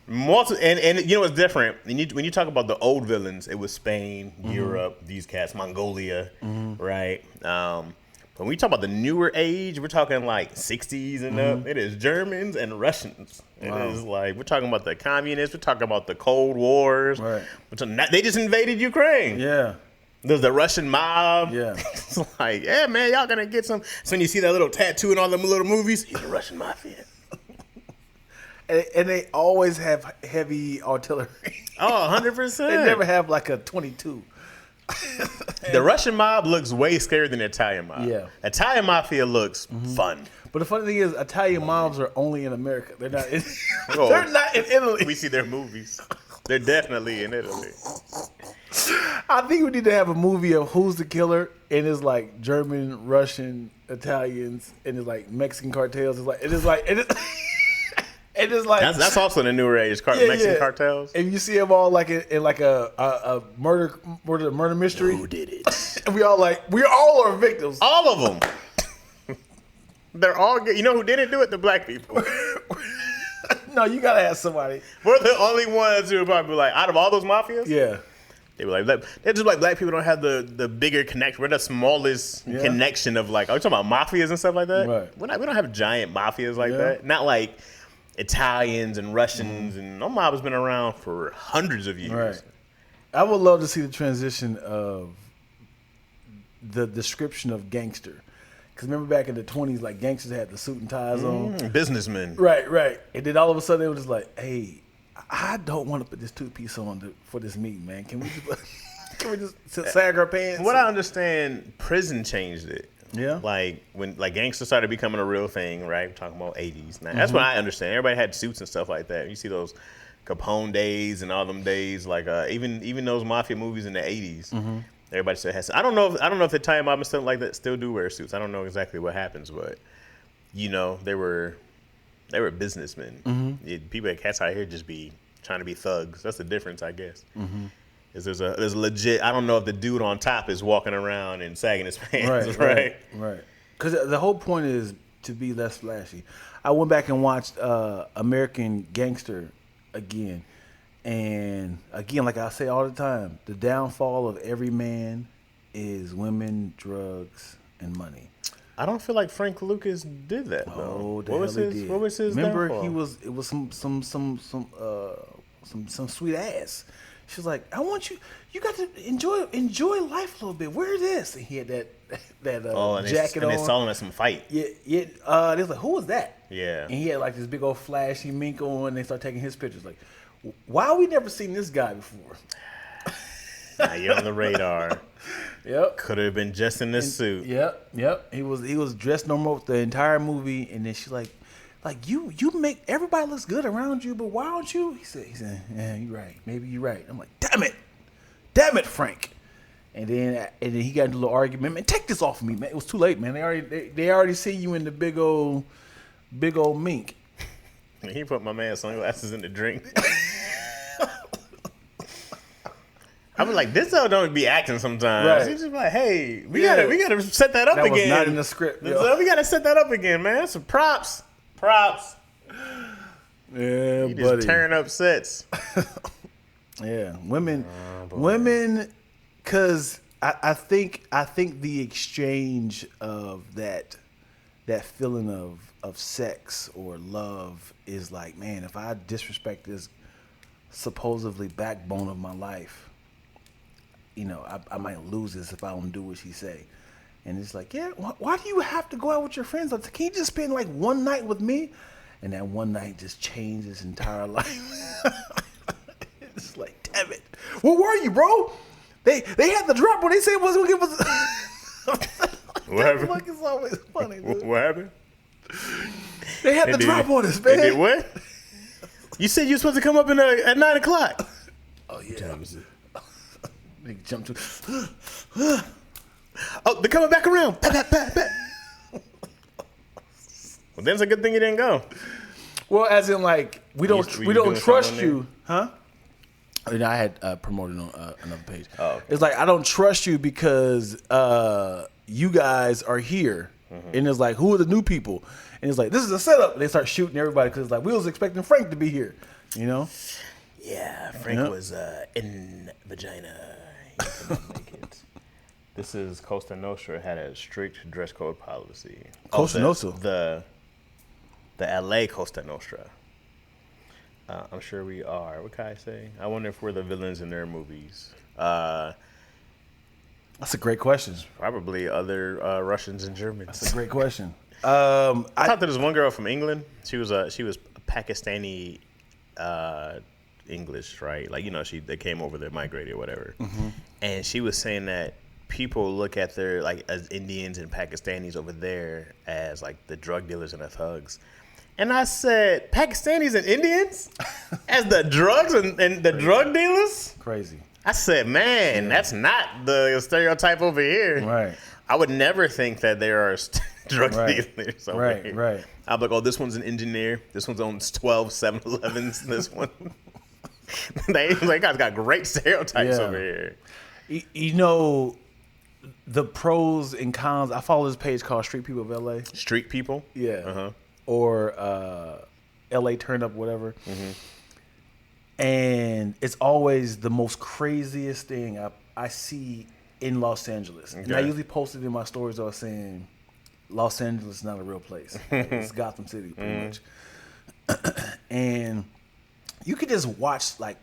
multiple. And you know what's different? When you talk about the old villains, it was Spain, Europe, these cats, Mongolia, right? When we talk about the newer age, we're talking like 60s and up. It is Germans and Russians. It is like we're talking about the communists. We're talking about the Cold Wars. Right. They just invaded Ukraine. Yeah. There's the Russian mob. Yeah. It's like, yeah, man, y'all gonna get some. So when you see that little tattoo in all them little movies, he's a Russian mafia. and they always have heavy artillery. Oh, 100%. They never have like a 22. The Russian mob looks way scarier than the Italian mob. Yeah. Italian mafia looks fun. But the funny thing is, Italian mobs are only in America. They're not in, Oh, they're not in Italy. We see their movies. They're definitely in Italy. I think we need to have a movie of who's the killer, and it's like German, Russian, Italians, and it's like Mexican cartels. It is like That's also the newer age, Mexican cartels. And you see them all like in like a murder mystery. Who did it? And we all are victims. All of them. They're all good. You know who didn't do it? The black people. No, you gotta have somebody. We're the only ones who would probably be like, out of all those mafias, Yeah. they were like, they're just like black people don't have the bigger connection. We're the smallest connection of like, are you talking about mafias and stuff like that? Right. We don't have giant mafias like that. Not like Italians and Russians and no mob has been around for hundreds of years. Right. I would love to see the transition of the description of gangster. Because remember back in the 20s, like gangsters had the suit and ties on. Businessmen. Right. And then all of a sudden they were just like, hey, I don't want to put this two-piece on for this meeting, man. Can we just sag our pants? From what I understand, prison changed it. Yeah. Like when gangsters started becoming a real thing, right? We're talking about 80s. Now, that's what I understand. Everybody had suits and stuff like that. You see those Capone days and all them days, like even those mafia movies in the 80s. Everybody still has. I don't know if the Italian mob and stuff like that still do wear suits. I don't know exactly what happens, but they were businessmen. People at cats out here just be trying to be thugs. That's the difference, I guess. Is there's a legit. I don't know if the dude on top is walking around and sagging his pants. Right. Because the whole point is to be less flashy. I went back and watched American Gangster again. And again, like I say all the time, the downfall of every man is women, drugs, and money. I don't feel like Frank Lucas did that though. What was his Remember, downfall? It was some sweet ass. She was like, I want you got to enjoy life a little bit. Wear this. And he had that jacket on. And they saw him at some fight. Yeah. They was like, who was that? Yeah. And he had like this big old flashy mink on. And they start taking his pictures. Like, why we never seen this guy before? Now you're on the radar. Yep. Could have been just in this suit. Yep. He was dressed normal the entire movie, and then she's like you make everybody looks good around you, but why don't you? He said, yeah, you're right. Maybe you're right. I'm like, damn it, Frank. And then he got into a little argument. Man, take this off of me, man. It was too late, man. They already see you in the big old mink. He put my man's sunglasses in the drink. I was like, this don't be acting sometimes. Right. He's just like, hey, we gotta set that up again. That was not in the script. We gotta set that up again, man. Some props. Yeah, you just tearing up sets. Yeah, women, because I think the exchange of that feeling of sex or love is like, man, if I disrespect this supposedly backbone of my life, I might lose this if I don't do what she say. And it's like, yeah, why do you have to go out with your friends? Like, can you just spend like one night with me? And that one night just changed his entire life. It's like, damn it. Where were you, bro? They had the drop when they said it wasn't going to give us. What happened? Look, it's always funny, dude. What happened? They had the drop on us, man. They did what? You said you were supposed to come up at 9 o'clock. Oh, yeah. They jumped to. Oh, they're coming back around. Pat. Well, that's a good thing you didn't go. Well, as in, like, we don't trust you, huh? And I had promoted on another page. Oh, okay. It's like, I don't trust you because you guys are here. And it's like, who are the new people? And it's like, this is a setup. And they start shooting everybody because it's like, we was expecting Frank to be here, Yeah, Frank was in vagina. This is Costa Nostra had a strict dress code policy. Costa Nostra? The LA Costa Nostra. I'm sure we are. What can I say? I wonder if we're the villains in their movies. That's a great question. Probably other Russians and Germans. That's a great question. I talked to this one girl from England. She was Pakistani English, right? Like, they came over there, migrated, whatever. And she was saying that people look at their, like, as Indians and Pakistanis over there as, like, the drug dealers and the thugs. And I said, Pakistanis and Indians as the drugs and the drug dealers? Crazy. I said, man, that's not the stereotype over here. Right. I would never think that there are drug dealers over here. Right. I'll be like, oh, this one's an engineer. This one's owns 12 7-Elevens. This one. They guys got great stereotypes over here. The pros and cons. I follow this page called Street People of LA. Street People? Yeah. Uh-huh. Or LA Turn Up, whatever. And it's always the most craziest thing I see in Los Angeles. Okay. And I usually post it in my stories. I was saying, Los Angeles is not a real place. It's Gotham City, pretty much. And you could just watch, like,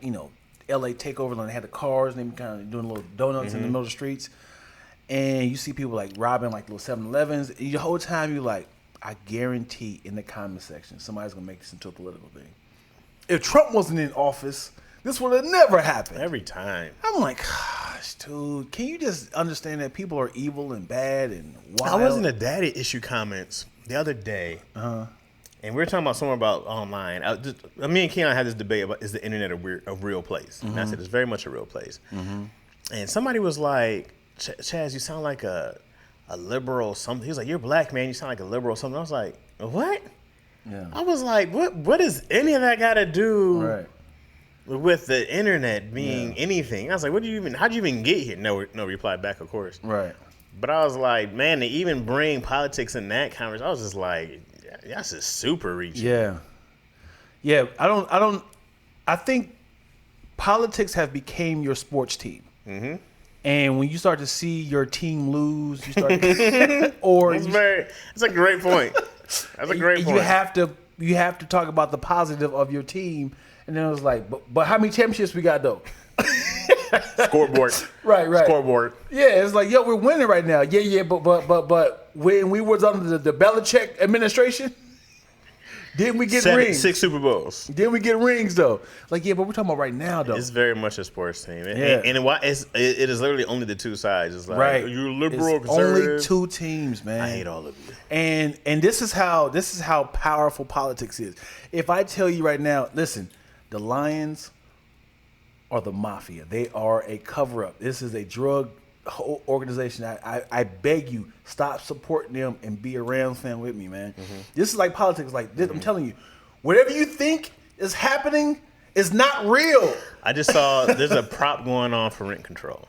LA take over, and they had the cars, and they were kind of doing little donuts in the middle of the streets. And you see people, like, robbing, like, little 7-Elevens. And the whole time you're like, I guarantee in the comment section, somebody's going to make this into a political thing. If Trump wasn't in office, this would have never happened. Every time. I'm like, gosh, dude, can you just understand that people are evil and bad and wild? I was in the daddy issue comments the other day, and we were talking about something about online. Me and Keon had this debate about, is the internet a real place? And I said, it's very much a real place. And somebody was like, Chaz, you sound like a liberal something. He was like, you're black, man. You sound like a liberal something. I was like, what? Yeah. I was like, what does any of that got to do with the internet being anything? I was like, how'd you even get here? No reply back, of course. Right. But I was like, man, to even bring politics in that conversation, I was just like, that's just super reaching. Yeah. Yeah. I think politics have became your sports team. And when you start to see your team lose, you start it's a great point. That's a great point. You have to talk about the positive of your team, and then it was like, but how many championships we got though? Scoreboard. Right. Scoreboard. Yeah, it's like, yo, we're winning right now. Yeah, but when we was under the Belichick administration, didn't we get rings? 6 Super Bowls. Didn't we get rings though? Like, yeah, but we're talking about right now though. It's very much a sports team. Yeah. And it is literally only the two sides. It's like, you're liberal, conservative. Only two teams, man. I hate all of you. And this is how powerful politics is. If I tell you right now, listen, the Lions are the mafia. They are a cover-up. This is a drug organization. I beg you, stop supporting them and be a Rams fan with me, man. This is like politics. Like this, I'm telling you, whatever you think is happening is not real. I just saw there's a prop going on for rent control.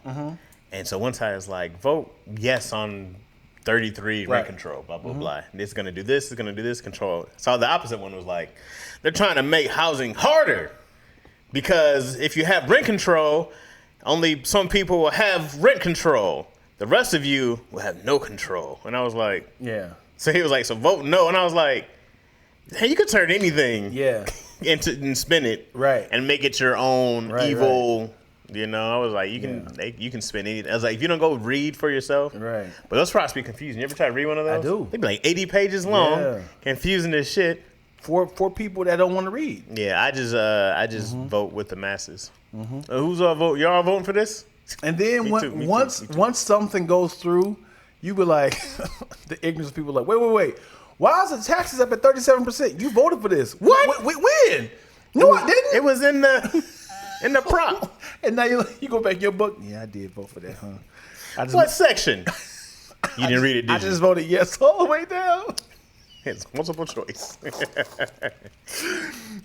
And so one side is like, vote yes on 33 rent control, blah, blah, blah. And it's going to do this, it's going to do this, control. So the opposite one was like, they're trying to make housing harder because if you have rent control, only some people will have rent control. The rest of you will have no control. And I was like, yeah. So he was like, so vote no. And I was like, hey, you could turn anything and spin it and make it your own evil. You know, I was like, you can spin anything. I was like, if you don't go read for yourself. Right. But those props be confusing. You ever try to read one of those? I do. They be like 80 pages long, confusing as shit. For people that don't want to read. Yeah, I just vote with the masses. Who's vote? Y'all voting for this? And then once something goes through, you be like, the ignorant people are like, wait. Why is the taxes up at 37%? You voted for this. What? When? No, I didn't. It was in the prop. And now you go back in your book. Yeah, I did vote for that, huh? What section? You didn't read it, did you? I just voted yes all the way down. It's multiple choice.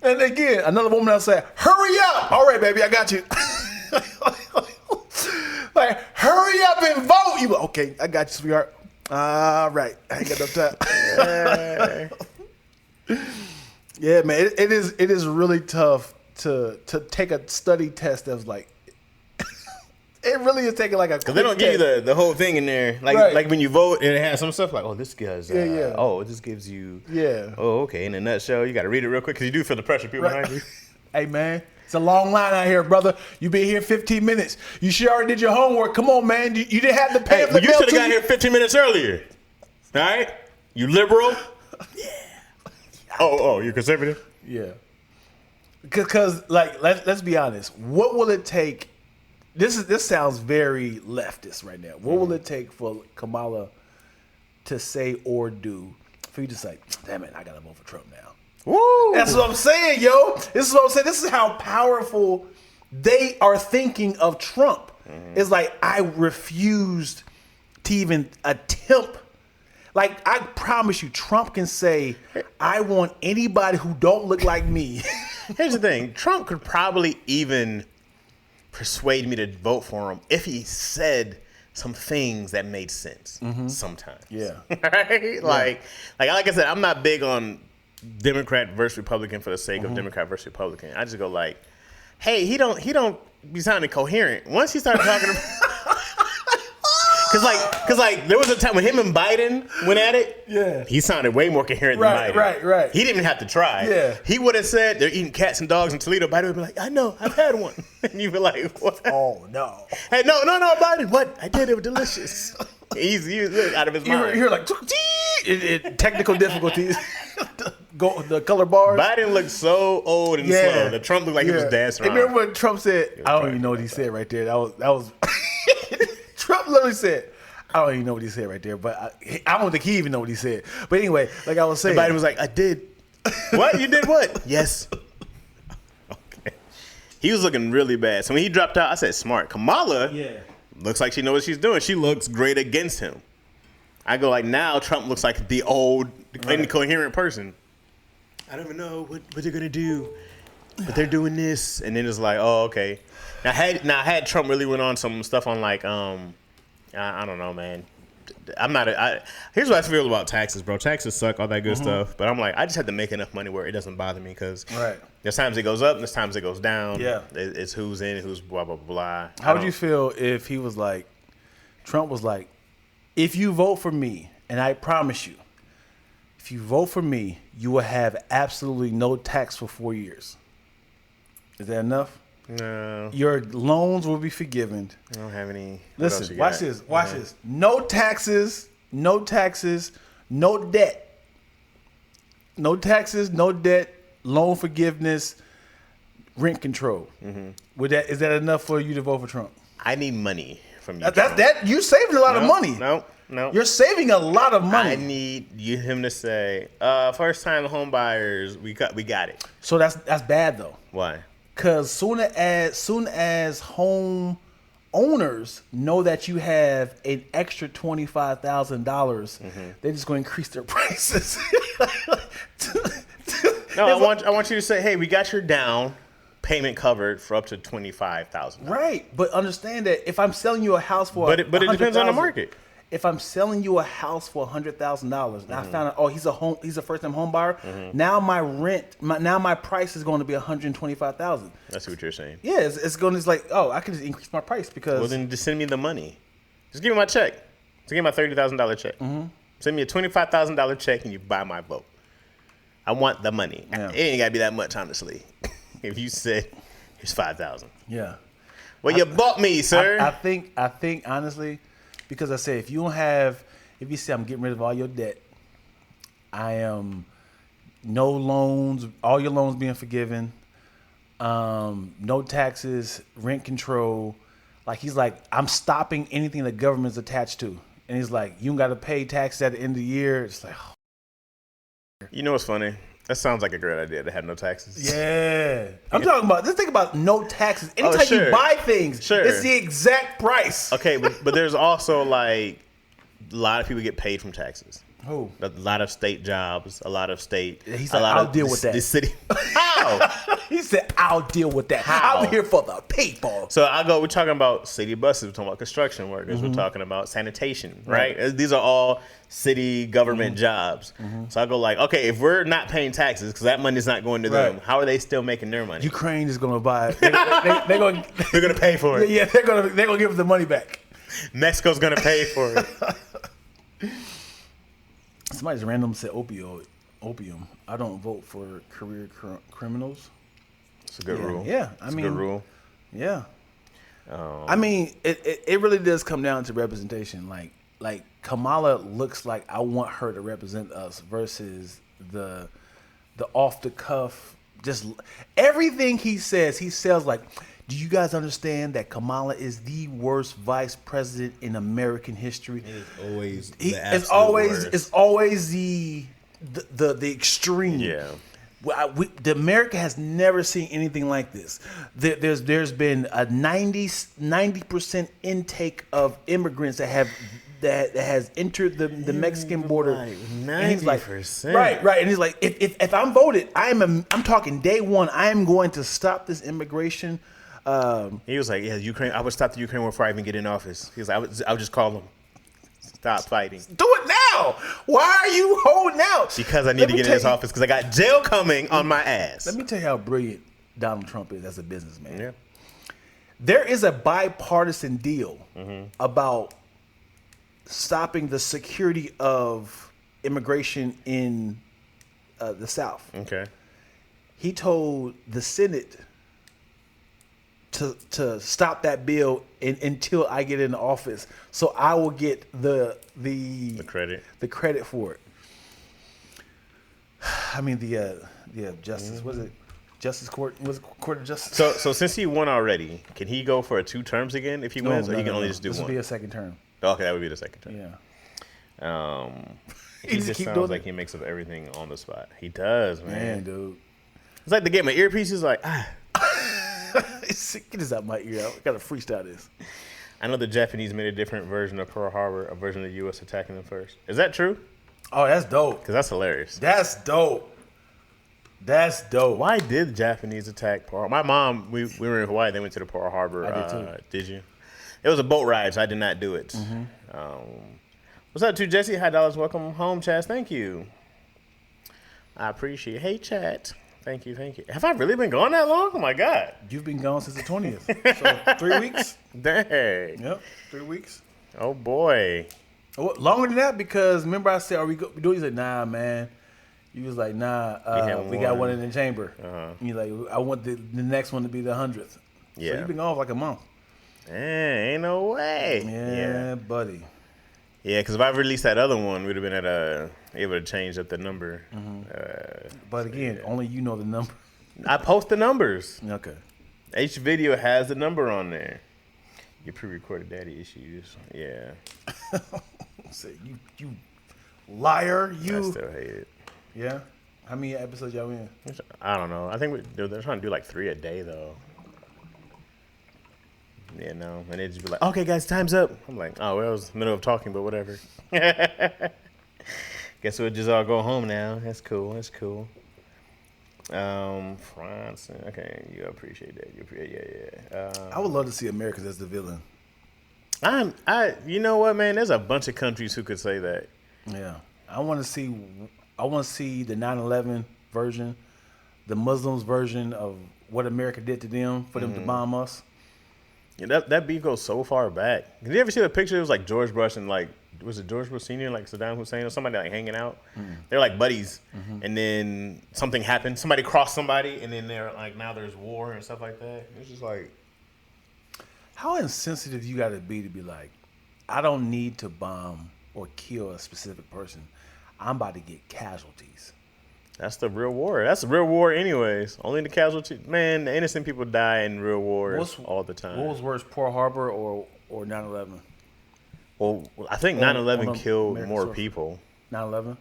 And again, another woman else said, hurry up. All right, baby, I got you. Like, hurry up and vote. You okay, I got you, sweetheart. All right. I ain't got no time. Yeah, man. It is really tough to take a study test that's like, it really is taking like a. Because they don't give you the whole thing in there. Like when you vote and it has some stuff like, oh, this guy's. Oh, this gives you. Yeah. Oh, okay. In a nutshell, you got to read it real quick because you do feel the pressure people behind you. Hey, man. It's a long line out here, brother. You been here 15 minutes. You sure already did your homework. Come on, man. You didn't have to pay for the you should have got here 15 minutes earlier. All right? You liberal? Yeah. Oh, you're conservative? Yeah. Because like let's be honest. What will it take? This sounds very leftist right now. What will it take for Kamala to say or do for you to say, damn it, I gotta vote for Trump now? Woo! That's what I'm saying, yo. This is what I'm saying. This is how powerful they are thinking of Trump. It's like, I refused to even attempt. Like, I promise you, Trump can say, I want anybody who don't look like me. Here's the thing. Trump could probably even persuade me to vote for him if he said some things that made sense sometimes. Yeah. Right? Like I said, I'm not big on Democrat versus Republican for the sake of Democrat versus Republican. I just go like, hey, he don't be sounding coherent. Once he started talking about Cause there was a time when him and Biden went at it. Yeah, he sounded way more coherent than Biden. Right. He didn't even have to try. Yeah, he would have said they're eating cats and dogs in Toledo. Biden would be like, I know, I've had one. And you'd be like, what? Oh no. Hey, no, Biden. What? I did. It was delicious. He's out of his mind. You're like technical difficulties. The color bars. Biden looked so old and slow. The Trump looked like he was dancing around. Remember when Trump said, I don't even know what he said right there. That was Trump literally said, I don't even know what he said right there, but I don't think he even know what he said. But anyway, like I was saying. Biden was like, I did. What? You did what? Yes. Okay. He was looking really bad. So when he dropped out, I said, smart. Kamala looks like she knows what she's doing. She looks great against him. I go like, now Trump looks like the old, incoherent person. I don't even know what they're going to do, but they're doing this. And then it's like, oh, okay. Now, had Trump really went on some stuff on like, I don't know, man. Here's what I feel about taxes, bro. Taxes suck, all that good stuff. But I'm like, I just have to make enough money where it doesn't bother me because there's times it goes up, there's times it goes down. Yeah, it's who's in, who's blah blah blah. How would you feel if he was like, Trump was like, if you vote for me, and I promise you, if you vote for me, you will have absolutely no tax for 4 years. Is that enough? No. Your loans will be forgiven. I don't have any. Listen, watch this. Watch this. No taxes, no debt. No taxes, no debt, loan forgiveness, rent control. Is that enough for you to vote for Trump? I need money from you. You're saving a lot of money. No. You're saving a lot of money. I need him to say, first time home buyers, we got it. So that's bad though. Why? Because soon as home owners know that you have an extra $25,000, they're just going to increase their prices. No, I want you to say, hey, we got your down payment covered for up to $25,000. Right, but understand that if I'm selling you a house for but it depends on the market. If I'm selling you a house for $100,000, and I found out, he's a first-time home buyer. Now my price is going to be $125,000. That's what you're saying. Yeah, it's like, I can just increase my price because. Well, then just send me the money. Just give me my check. Just give me my $30,000 check. Send me a $25,000 check, and you buy my vote. I want the money. Yeah. It ain't got to be that much, honestly. If you said here's $5,000. Yeah. Well, you bought me, sir. I think honestly. Because I say, if you say I'm getting rid of all your debt, I am no loans, all your loans being forgiven, no taxes, rent control. Like he's like, I'm stopping anything the government's attached to. And he's like, you don't got to pay taxes at the end of the year. It's like, You know what's funny? That sounds like a great idea to have no taxes. Yeah. Let's think about no taxes. Anytime you buy things, it's the exact price. Okay, but there's also like a lot of people get paid from taxes. Who? A lot of state jobs, a lot of state. He's like, I'll deal with that. The city. How? He said, I'll deal with that. How? I'm here for the people. So we're talking about city buses, we're talking about construction workers, we're talking about sanitation, right? These are all city government jobs. So I go like, okay, if we're not paying taxes, because that money's not going to them, how are they still making their money? Ukraine is going to buy it. They're going to pay for it. Yeah, they're going to give us the money back. Mexico's going to pay for it. Somebody's random said opium. I don't vote for career criminals. It's a good rule. Yeah, it's a good rule. Yeah. I mean, it really does come down to representation. Like Kamala looks like I want her to represent us versus the the off the cuff, just everything he says like, do you guys understand that Kamala is the worst vice president in American history? It's always the extreme. Yeah. The America has never seen anything like this. There's been a 90% intake of immigrants that has entered the Mexican border. Like 90%. Right. And he's like, if I'm voted, I'm talking day one. I am going to stop this immigration. He was like, yeah, Ukraine. I would stop the Ukraine war before I even get in office. He was like, I would just call them. Stop fighting. Do it now. Why are you holding out? Because I need to get in this office because I got jail coming on my ass. Let me tell you how brilliant Donald Trump is as a businessman. Yeah. There is a bipartisan deal about stopping the security of immigration in the South. Okay. He told the Senate to stop that bill until I get in office, so I will get the credit for it. I mean the justice was it justice court was it court of justice. So since he won already, can he go for 2 terms again if he wins, or he can only just do this one? This would be a second term. Okay, that would be the second term. Yeah. He just sounds like he makes up everything on the spot. He does, man. Dude. It's like the game of earpiece. He's like, Get this out my ear. I gotta freestyle this. I know the Japanese made a different version of Pearl Harbor, a version of the U.S. attacking them first. Is that true? Oh, that's dope. Because that's hilarious. That's dope. Why did the Japanese attack Pearl Harbor? My mom, we were in Hawaii. They went to the Pearl Harbor. I did too. Did you? It was a boat ride, so I did not do it. What's up, to Jesse? Hi, dollars. Welcome home, Chaz. Thank you. I appreciate it. Hey, chat. Thank you. Have I really been gone that long? Oh, my God. You've been gone since the 20th. So 3 weeks? Dang. Yep, 3 weeks. Oh, boy. Oh, longer than that, because remember I said, are we doing? You said, nah, man. You was like, nah, we got one in the chamber. And you're like, I want the next one to be the 100th. Yeah. So you've been gone for like a month. Ain't no way. Yeah, buddy. Yeah, because if I released that other one, we'd have been able to change up the number. But again, only you know the number. I post the numbers. Okay. Each video has the number on there. Your pre-recorded daddy issues. Yeah. So you liar. I still hate it. Yeah. How many episodes y'all in? I don't know. I think they're trying to do like 3 a day though. Yeah, no. And they just be like, okay, guys, time's up. I'm like, oh, well, it was the middle of talking, but whatever. Guess we'll just all go home now. That's cool. France. Okay, you appreciate that. Yeah. I would love to see America as the villain. You know what, man? There's a bunch of countries who could say that. Yeah. I want to see the 9/11 version, the Muslims version of what America did to them for them to bomb us. Yeah, that beef goes so far back. Did you ever see the picture? It was like George Bush and like, was it George Bush Sr. like Saddam Hussein or somebody like hanging out? They're like buddies, and then something happened. Somebody crossed somebody, and then they're like, now there's war and stuff like that. It's just like, how insensitive you got to be like, I don't need to bomb or kill a specific person. I'm about to get casualties. that's the real war. That's the real war, anyways. Only the casualties. Man, the innocent people die in real wars all the time. What was worse, Pearl Harbor or 9/11? Well, I think 9/11 killed American more source. people. 9/11.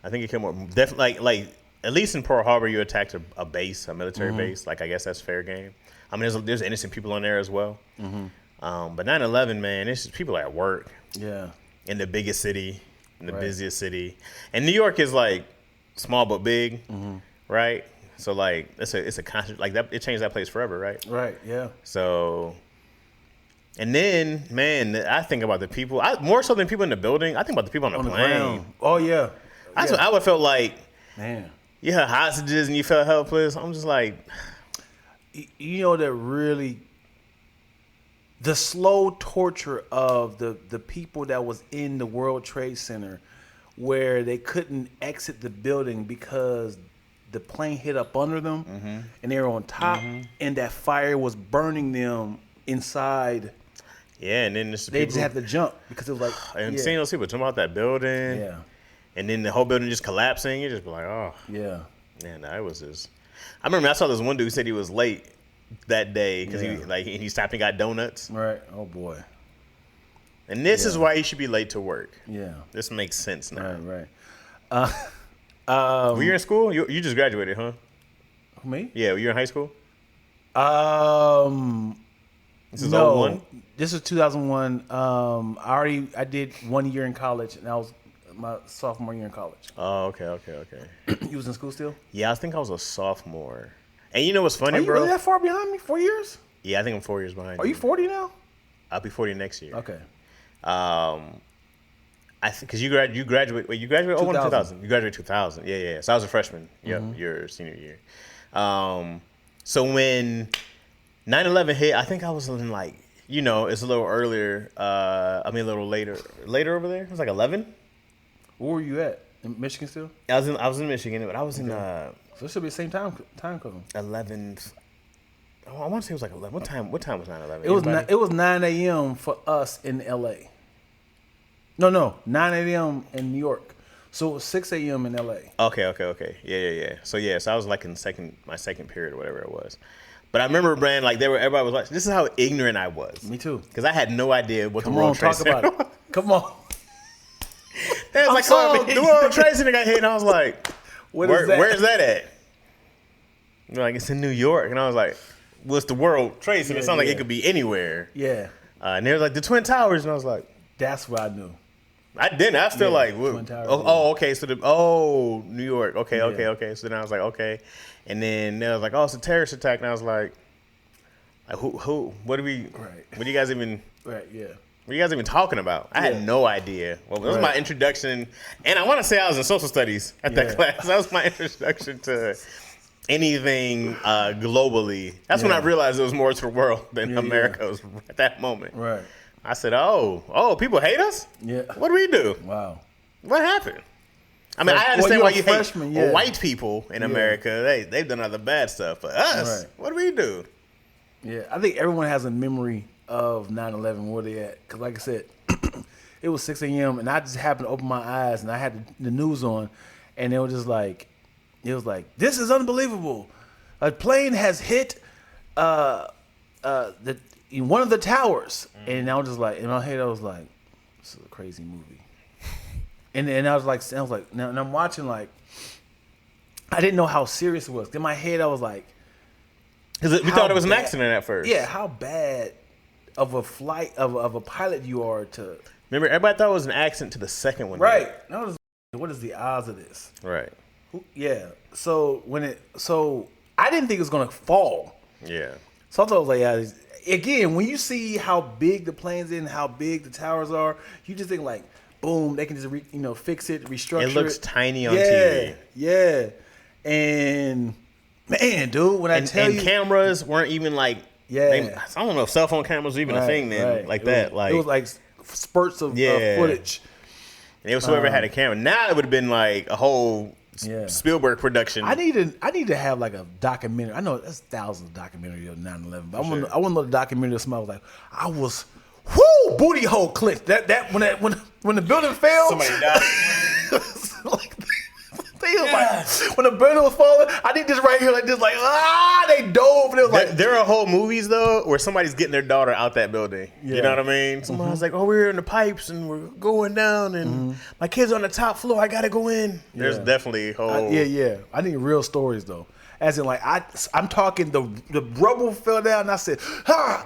I think it killed more. Definitely, like at least in Pearl Harbor, you attacked a base, a military base. Like I guess that's fair game. I mean, there's innocent people on there as well. But 9/11, man, it's just people at work. Yeah. In the biggest city, in the busiest city, and New York is like small but big, right? So like it's a constant like that. It changed that place forever, right? Right. Yeah. So, and then man, I think about the people. More so than people in the building. I think about the people on the plane. Ground. Oh yeah. That's what I would felt like. Man. You had hostages and you felt helpless. I'm just like, you know that really. The slow torture of the people that was in the World Trade Center where they couldn't exit the building because the plane hit up under them and they were on top and that fire was burning them inside. Yeah, and then they just had to jump because it was like... And seeing those people jump out that building. Yeah. And then the whole building just collapsing, you just be like, oh. Yeah. Man, I was just. I remember I saw this one dude who said he was late that day because he stopped and got donuts. Right. Oh boy. And this is why you should be late to work. Yeah. This makes sense now. Right. Were you in school? You just graduated, huh? Me? Yeah. Were you in high school? This is No. 01? This is 2001. I did 1 year in college, and that was my sophomore year in college. Oh, okay. You was in school still? Yeah, I think I was a sophomore. And you know what's funny, Are you bro? really that far behind me? 4 years? Yeah, I think I'm 4 years behind. Are you 40 now? I'll be 40 next year. Okay. I think because you graduate. Wait, you graduate 2000. You graduated 2000. Yeah. So I was a freshman. Yep, your senior year. So when 9/11 hit, I think I was in like, it's a little earlier. A little later over there. It was like 11. Where were you at? In Michigan still? I was in Michigan, but I was in So it should be the same time code. 11. Oh, I want to say it was like 11. What time was 9/11? It was 9 a.m. for us in L.A. No, 9 a.m. in New York. So it was 6 a.m. in L.A. Okay. Yeah. So I was like in my second period or whatever it was. But I remember, Brand, like everybody was watching. This is how ignorant I was. Me too. Because I had no idea what Come the World on, Trade talk Center about it. Come on. They was like, the World Trade Center got hit, and I was like, where's that at? They're like, it's in New York, and I was like, well, it's the World Trade Center. It sounds like it could be anywhere. Yeah. And they were like, the Twin Towers, and I was like, that's what I knew. I didn't. I was still like, Twin Towers, okay. So New York. Okay. So then I was like, okay. And then they was like, oh, it's a terrorist attack, and I was like who? What do you guys even? Right. Yeah. What are you guys even talking about? I had no idea. Well, that was my introduction. And I want to say I was in social studies at that class. That was my introduction to anything globally. That's when I realized it was more to the world than America was at that moment. Right. I said, oh, people hate us? Yeah. What do we do? Wow. What happened? I mean, I understand why you freshman, hate white people in America. They've done other bad stuff. But us, what do we do? Yeah, I think everyone has a memory of 9/11, where they at. Because like I said, it was 6 a.m. and I just happened to open my eyes and I had the news on, and it was like, this is unbelievable. A plane has hit one of the towers. And I was just like, in my head, I was like, this is a crazy movie. And I was like, now, and I'm watching, like, I didn't know how serious it was. In my head, I was like, because we thought it was an accident at first. Yeah, how bad of a flight of a pilot you are to. Remember, everybody thought it was an accident to the second one. Right. What is the odds of this? Right. Yeah. So I didn't think it was gonna fall. Yeah. So I thought it was like, again, when you see how big the plane's in, how big the towers are, you just think like, boom, they can just fix it, restructure it. It looks tiny on TV. Yeah. And man, dude, when I tell you, cameras weren't even like, I don't know if cell phone cameras were even a thing then, like that. Like it was like spurts of footage. And it was whoever had a camera. Now it would have been like a whole Spielberg production. I need to have like a documentary. I know there's thousands of documentaries of 9/11, but I want to know the documentary of somebody was like, I was, booty hole clipped. That when the building fell, somebody died. When the building was falling, I need this right here, like this, like they dove. And it was there are whole movies though where somebody's getting their daughter out that building. Yeah. You know what I mean? Somebody's like, "Oh, we're in the pipes and we're going down, and my kid's on the top floor. I gotta go in." There's definitely whole. I need real stories though. As in, like I'm talking the rubble fell down, and I said,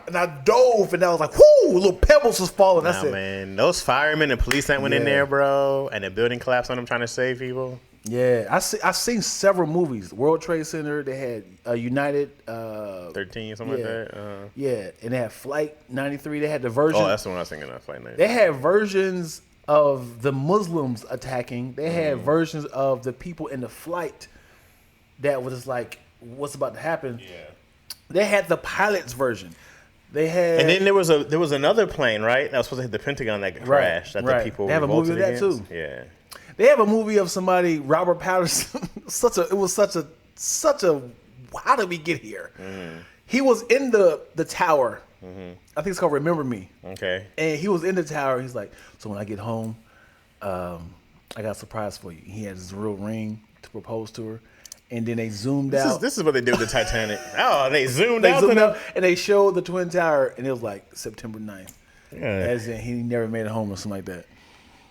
and I dove, and I was like, little pebbles was falling. I said, man, those firemen and police that went in there, bro, and the building collapsed on them trying to save people. Yeah, I've seen several movies. World Trade Center, they had United 13, something like that. Yeah, and they had Flight 93. They had the version. Oh, that's the one I was thinking of, Flight 93. They had versions of the Muslims attacking. They had versions of the people in the flight that was like, what's about to happen. Yeah. They had the pilot's version. They had, and then there was another plane, right? That was supposed to hit the Pentagon that crashed. That the people they have a movie of that too. Yeah. They have a movie of somebody, Robert Patterson. It was such a. How did we get here? He was in the tower. I think it's called Remember Me. Okay. And he was in the tower. He's like, so when I get home, I got a surprise for you. He had his real ring to propose to her, and then they zoomed out. This is what they did with the Titanic. Oh, they zoomed They out. zoomed out, and they showed the Twin Tower, and it was like September 9th. Yeah. As in, he never made it home or something like that.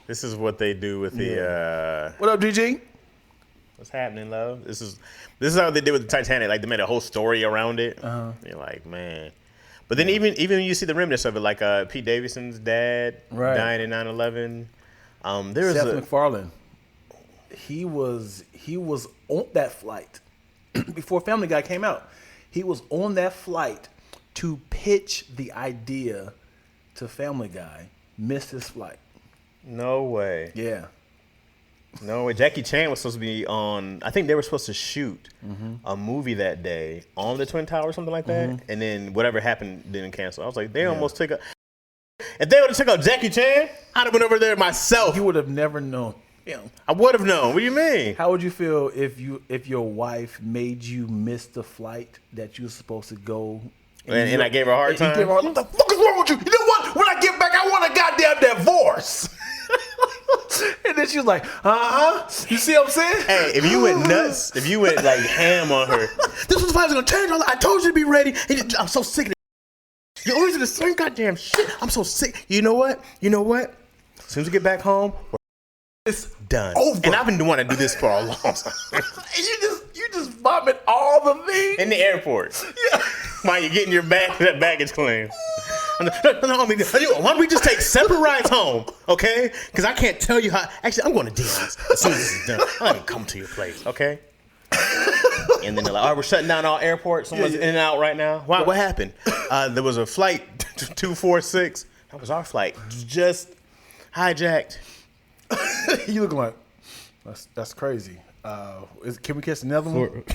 This is what they do with the. What up, GG? What's happening, love? This is how they did with the Titanic. Like they made a whole story around it. You're like, man. But then even when you see the remnants of it, like Pete Davidson's dad died in 9/11. There was Seth MacFarlane. He was on that flight before Family Guy came out. He was on that flight to pitch the idea to Family Guy. Missed his flight. No way. Yeah. No way. Jackie Chan was supposed to be on. I think they were supposed to shoot a movie that day on the Twin Tower or something like that, and then whatever happened didn't cancel. I was like, they almost took a. If they would have took out Jackie Chan, I'd have been over there myself. You would have never known him. I would have known. What do you mean? How would you feel if your wife made you miss the flight that you were supposed to go? And I gave her a hard time? You gave her, what the fuck is wrong with you? You know what? When I get back, I want a goddamn divorce. And then she was like, You see what I'm saying? Hey, if you went nuts, if you went like ham on her, this was going to change. I told you to be ready. I'm so sick of it. You're always in the same goddamn shit. I'm so sick. You know what? As soon as we get back home, it's done. Over. And I've been wanting to do this for a long time. you just vomit all the things. In the airport. Yeah. While you're getting your baggage claim. No, why don't we just take separate rides home, okay? Because I can't tell you how. Actually, I'm going to Dion's as soon as this is done. I'll even come to your place, okay? And then they're like, all right, we're shutting down all airports. Someone's in and out right now. Why? What happened? There was a flight 246. That was our flight. Just hijacked. You looking like, that's crazy. Can we catch another one?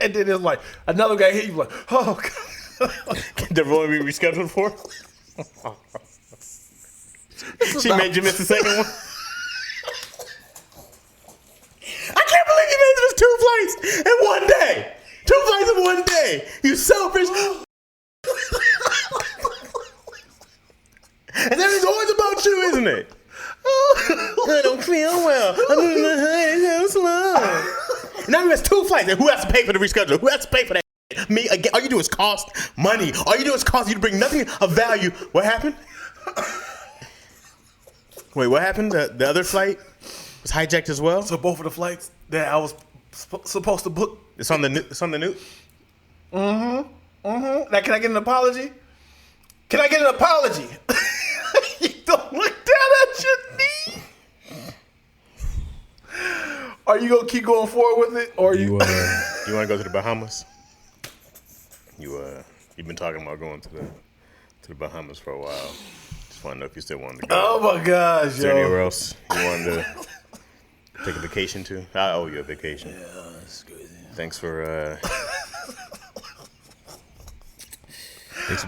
And then it's like, another guy hit you like, oh, God. The one we rescheduled for? She made you miss the second one? I can't believe you made this 2 flights in one day. 2 flights in one day. You selfish. And then it's always about you, isn't it? I don't feel well. I'm in the slow. Now we missed 2 flights. And who has to pay for the reschedule? Who has to pay for that? Me again. All you do is cost money. All you do is cost you to bring nothing of value. What happened? Wait, what happened? The other flight was hijacked as well. So both of the flights that I was supposed to book. It's on the new. Now, can I get an apology? Can I get an apology? You don't look down at your knee. Are you gonna keep going forward with it, or you want to go to the Bahamas? You've been talking about going to the Bahamas for a while. Just want to know if you still wanted to go. Oh my gosh, Is there anywhere else you wanted to take a vacation to? I owe you a vacation. Yeah, that's crazy. Thanks for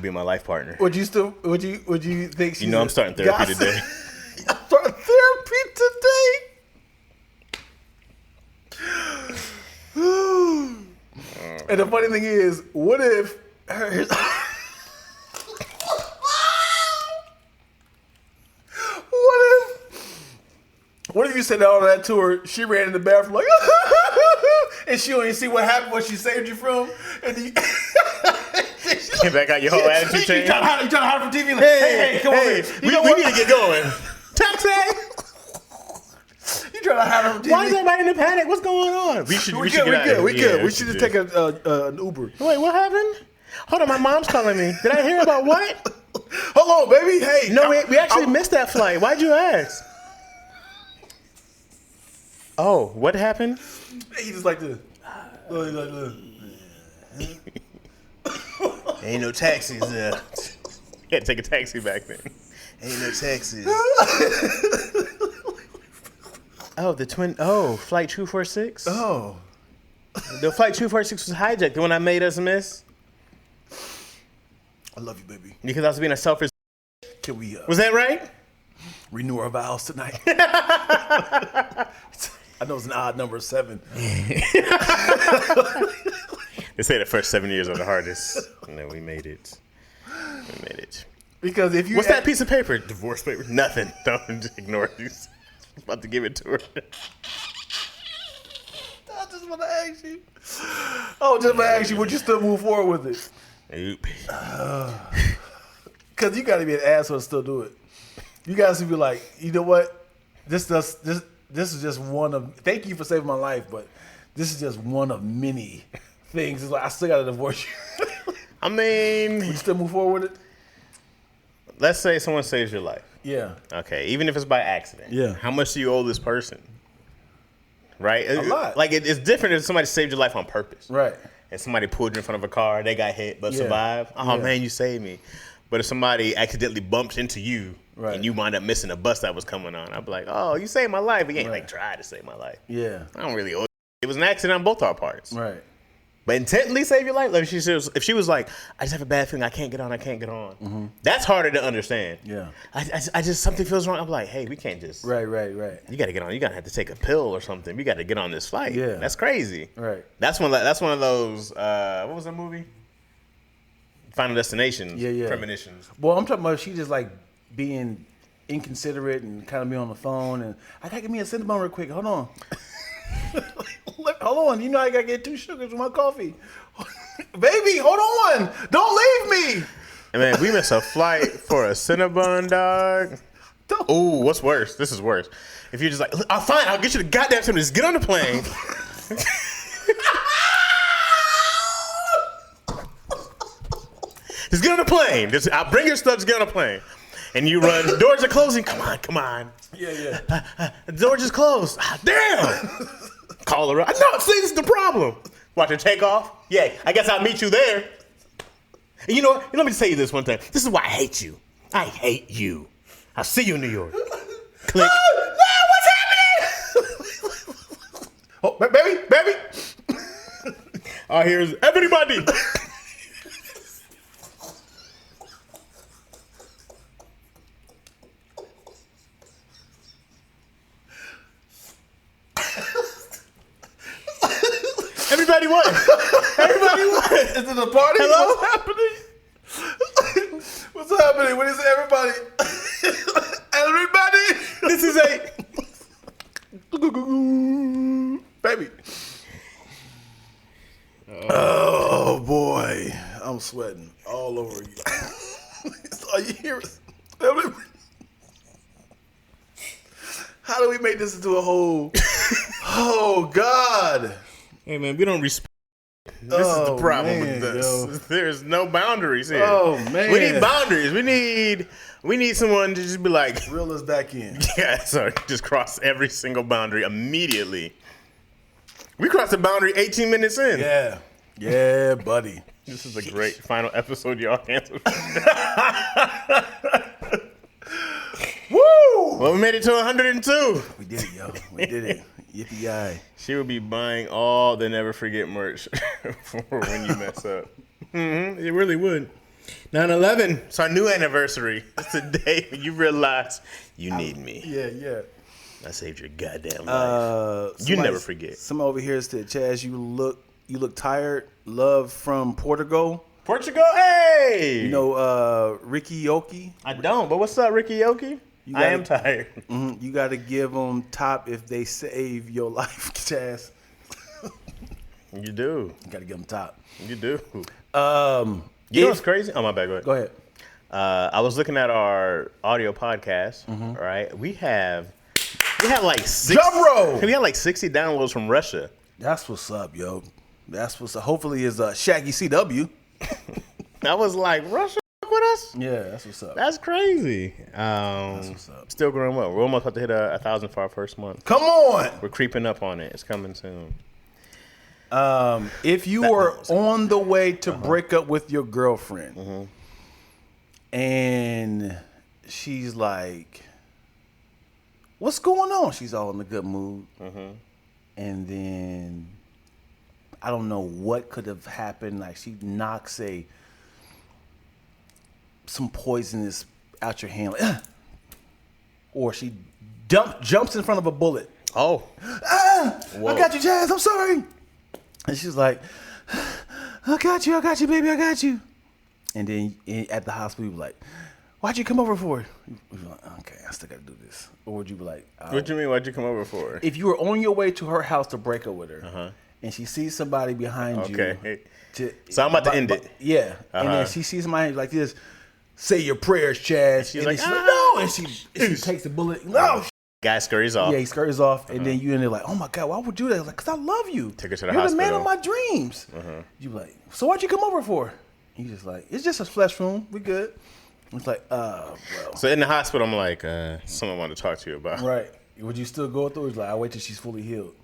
being my life partner. Would you think she's I'm starting therapy today. I'm starting therapy today. And the funny thing is, what if what if you said all that to her, she ran in the bathroom like and she don't even see what happened, what she saved you from, and then came back out your whole attitude change. You trying to hide from TV? Like, hey, come on. We need to get going. Taxi! You trying to hide from TV? Why is everybody in a panic? What's going on? We should get out of here. We should just take an Uber. Wait, what happened? Hold on, my mom's calling me. Did I hear about what? Hold on, baby. Hey. No, we actually missed that flight. Why'd you ask? Oh, what happened? He just like this. Ain't no taxis. You had to take a taxi back then. Ain't no taxis. Flight 246? Oh. The flight 246 was hijacked, the one that made us miss. I love you, baby. Because I was being a selfish. Can we was that right? Renew our vows tonight? I know it's an odd number, 7. They say the first 7 years are the hardest. And then we made it. Because if you What's that piece of paper? Divorce paper? Nothing. Don't just ignore these. I'm about to give it to her. I just want to ask you. Oh, just want to ask you, would you still move forward with it? Nope. Because you got to be an asshole to still do it. You guys to be like, you know what? This is just one of. Thank you for saving my life, but this is just one of many things. It's like I still got to divorce you. I mean, would you still move forward with it? Let's say someone saves your life. Yeah. Okay, even if it's by accident. Yeah. How much do you owe this person? Right? A lot. Like, it's different if somebody saved your life on purpose. Right. And somebody pulled you in front of a car, they got hit but Yeah. survived. Oh, Yeah. man, you saved me. But if somebody accidentally bumps into you Right. and you wind up missing a bus that was coming on, I'd be like, oh, you saved my life. But you ain't, Right. like, tried to save my life. Yeah. I don't really owe you. It was an accident on both our parts. Right. But intently save your life? Like if she was like, I just have a bad feeling, I can't get on. Mm-hmm. That's harder to understand. Yeah. I just, something feels wrong. I'm like, hey, we can't just. Right. You got to get on. You got to have to take a pill or something. We got to get on this flight. Yeah. That's crazy. Right. That's one of those, what was that movie? Final Destination. Yeah. Premonitions. Well, I'm talking about she just like being inconsiderate and kind of be on the phone and I gotta give me a cinnamon real quick. Hold on. Look, hold on. You know I gotta get 2 sugars with my coffee. Baby, hold on. Don't leave me. And man, we missed a flight for a Cinnabon, dog. Ooh, what's worse? This is worse. If you're just like, oh, fine, I'll get you the goddamn Cinnabon. Just get on the plane. Just get on the plane. I'll bring your stuff. Just get on the plane. And you run. The doors are closing. Come on. Yeah. The door just closed. Ah, damn. Call her up. No, see, this is the problem. Watch her take off. Yeah, I guess I'll meet you there. And you know what? Let me tell you this one thing. This is why I hate you. I hate you. I'll see you in New York. Click. No, what's happening? Oh, baby. All here's everybody. Everybody what? Everybody what? Is it a party? Hello? What's happening? What's happening? What is everybody? Everybody? This is a... Baby. Oh, boy. I'm sweating all over you. That's all you hear is... How do we make this into a whole... Oh, God. Hey, man, we don't respect. This is the problem with this. Yo. There's no boundaries here. Oh, man. We need boundaries. We need someone to just be like, Reel us back in. yeah, so just cross every single boundary immediately. We crossed the boundary 18 minutes in. Yeah. Yeah, buddy. This is a great final episode, y'all. Woo! Well, we made it to 102. We did it, yo. We did it. Yippee-yi. She will be buying all the Never Forget merch for when you mess up. Mm-hmm, it really would. 9/11. It's our new anniversary. It's the day when you realize you need me. Yeah. I saved your goddamn life. You never forget. Someone over here said, Chaz, you look tired. Love from Portugal. Portugal, hey! You know Ricky Yoki? I don't, but what's up, Ricky Yoki? I am tired. You got to give them top if they save your life, Chaz. You do. You got to give them top. You do. You know what's crazy? Oh, my bad. Go ahead. Go ahead. I was looking at our audio podcast, right? We have like 60, Drum roll! we had like 60 downloads from Russia. That's what's up, yo. That's what's up. Hopefully it's Shaggy CW. I was like, Russia with us? Yeah, that's what's up. That's crazy. That's what's up. Still growing well. We're almost about to hit 1,000 for our first month. Come on! We're creeping up on it. It's coming soon. If you are on the way to break up with your girlfriend and she's like, what's going on? She's all in a good mood. And then I don't know what could have happened. Like she knocks some poisonous out your hand. Like, or she jumps in front of a bullet. Oh. I got you, Jazz. I'm sorry. And she's like, I got you, baby, I got you. And then at the hospital, you be like, why'd you come over for? You'd be like, okay, I still got to do this. Or would you be like, What do you mean, why'd you come over for? if you were on your way to her house to break up with her, and she sees somebody behind you. Okay. So I'm about to end it. Yeah. And then she sees somebody like this. Say your prayers, Chad. She's like, no. And she takes the bullet. No. Guy scurries off. Yeah, he scurries off. And then you in there like, oh my God, why would you do that? Like, because I love you. Take her to the You're hospital. the man of my dreams. You like, so what'd you come over for? He's just like, it's just a flesh wound. We good. It's like, well. So in the hospital, I'm like, someone wanted to talk to you about. Right. Would you still go through? He's like, I'll wait till she's fully healed.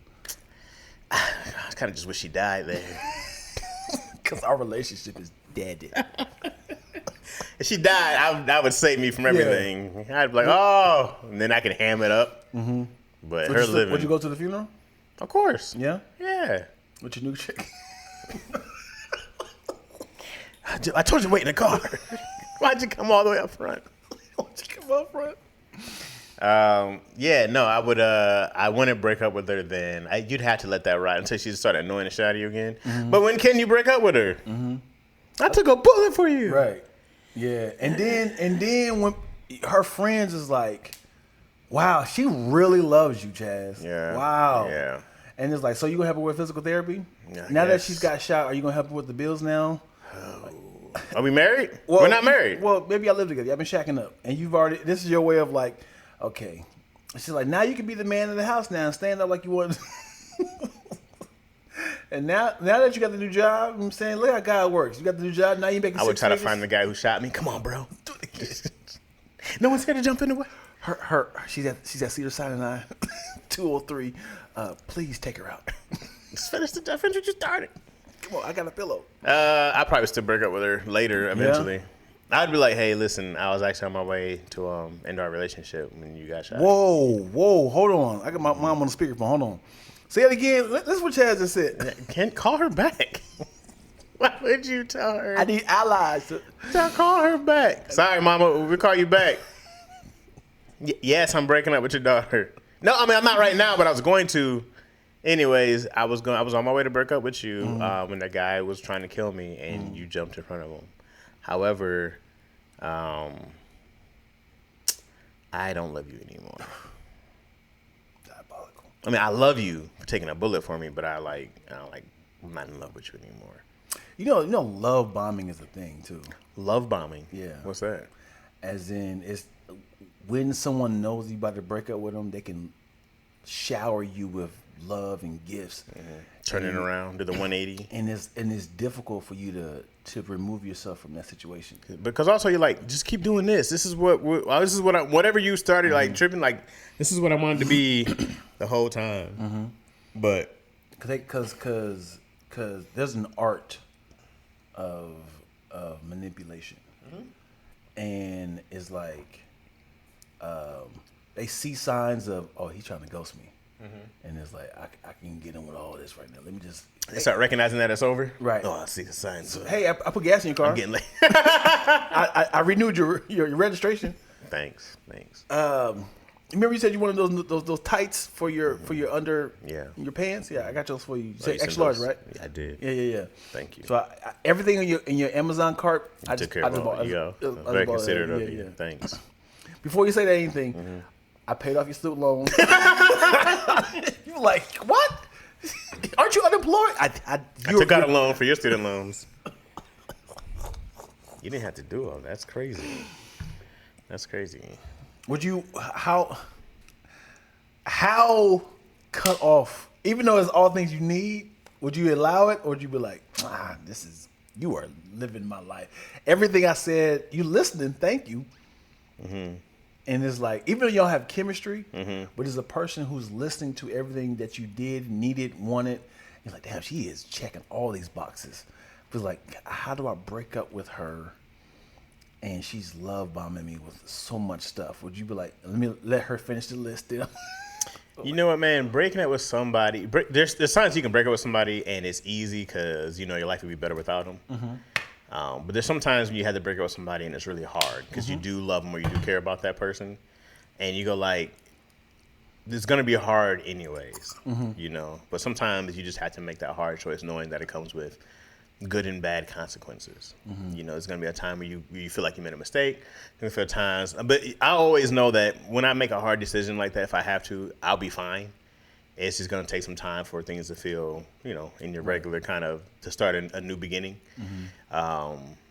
I kind of just wish she died there. Because our relationship is dead. If she died, that would save me from everything. I'd be like, oh, and then I could ham it up. But her living. Would you go to the funeral? Of course. Yeah? Yeah. With your new chick? I told you to wait in the car. Why'd you come all the way up front? Why'd you come up front? Yeah, no, I would. I wouldn't break up with her then. You'd have to let that ride until she started annoying the shit out of you again. But when can you break up with her? I took a bullet for you. Right. Yeah. And then when her friends is like, wow, she really loves you, Chaz. Yeah. Wow. Yeah. And it's like, so you gonna help her with physical therapy? Yeah, now that she's got shot, are you gonna help her with the bills now? Are we married? Well, we're not married. Well, maybe y'all live together. Y'all been shacking up, and you've already. This is your way of like, okay. She's like, now you can be the man of the house now and stand up like you want. And now that you got the new job, I'm saying, look how God works. You got the new job. Now you making. I would try to find the guy who shot me. Come on, bro. No one's here to jump in the way. She's at Cedar Sinai, 203. Please take her out. Just finish what you started. Come on, I got a pillow. I probably still break up with her later eventually. Yeah. I'd be like, hey, listen, I was actually on my way to end our relationship when you got shot. Whoa, hold on. I got my mom on the speakerphone. Hold on. Say it again. This is what Chaz just said. Can't call her back. Why would you tell her? I need allies. Call her back. Sorry, mama, we'll call you back. Yes, I'm breaking up with your daughter. No, I mean, I'm not right now, but I was going to. Anyways, I was on my way to break up with you when the guy was trying to kill me, and you jumped in front of him. However, I don't love you anymore. Diabolical. I mean, I love you for taking a bullet for me, but I'm not in love with you anymore. You know, love bombing is a thing too. Love bombing. Yeah. What's that? As in, it's when someone knows you about to break up with them, they can shower you with love and gifts. Turn it around, do the 180. And it's difficult for you to remove yourself from that situation. Because also you're like, just keep doing this. This is whatever you started like tripping, like this is what I wanted to be the whole time. But because there's an art of manipulation, and it's like they see signs of, oh, he's trying to ghost me. And it's like, I can get in with all this right now. Let me just... They start recognizing that it's over? Right. Oh, I see the signs. Hey, I put gas in your car. I'm getting late. I renewed your registration. Thanks. Remember you said you wanted those tights for your under your pants? Yeah, I got those for you. You said extra large, right? Yeah, I did. Yeah. Thank you. So everything in your Amazon cart, I took care of all. Very considerate of you. Thanks. Before you say that anything, I paid off your student loan. You like, what? Aren't you unemployed? I took out a loan for your student loans. You didn't have to do all that. That's crazy. Would you how cut off? Even though it's all things you need, would you allow it, or would you be like, you are living my life? Everything I said, you listening? Thank you. And it's like, even though y'all have chemistry, but as a person who's listening to everything that you did, needed, wanted, you're like, damn, she is checking all these boxes. But like, how do I break up with her? And she's love bombing me with so much stuff. Would you be like, let her finish the list still? You know what, man? Breaking up with somebody, there's times you can break up with somebody and it's easy because, your life would be better without them. But there's sometimes when you have to break up with somebody and it's really hard because you do love them or you do care about that person. And you go like, it's going to be hard anyways, But sometimes you just have to make that hard choice knowing that it comes with good and bad consequences. There's going to be a time where you feel like you made a mistake. There's going to feel times. But I always know that when I make a hard decision like that, if I have to, I'll be fine. it's just gonna take some time for things to feel, in your regular kind of to start a new beginning.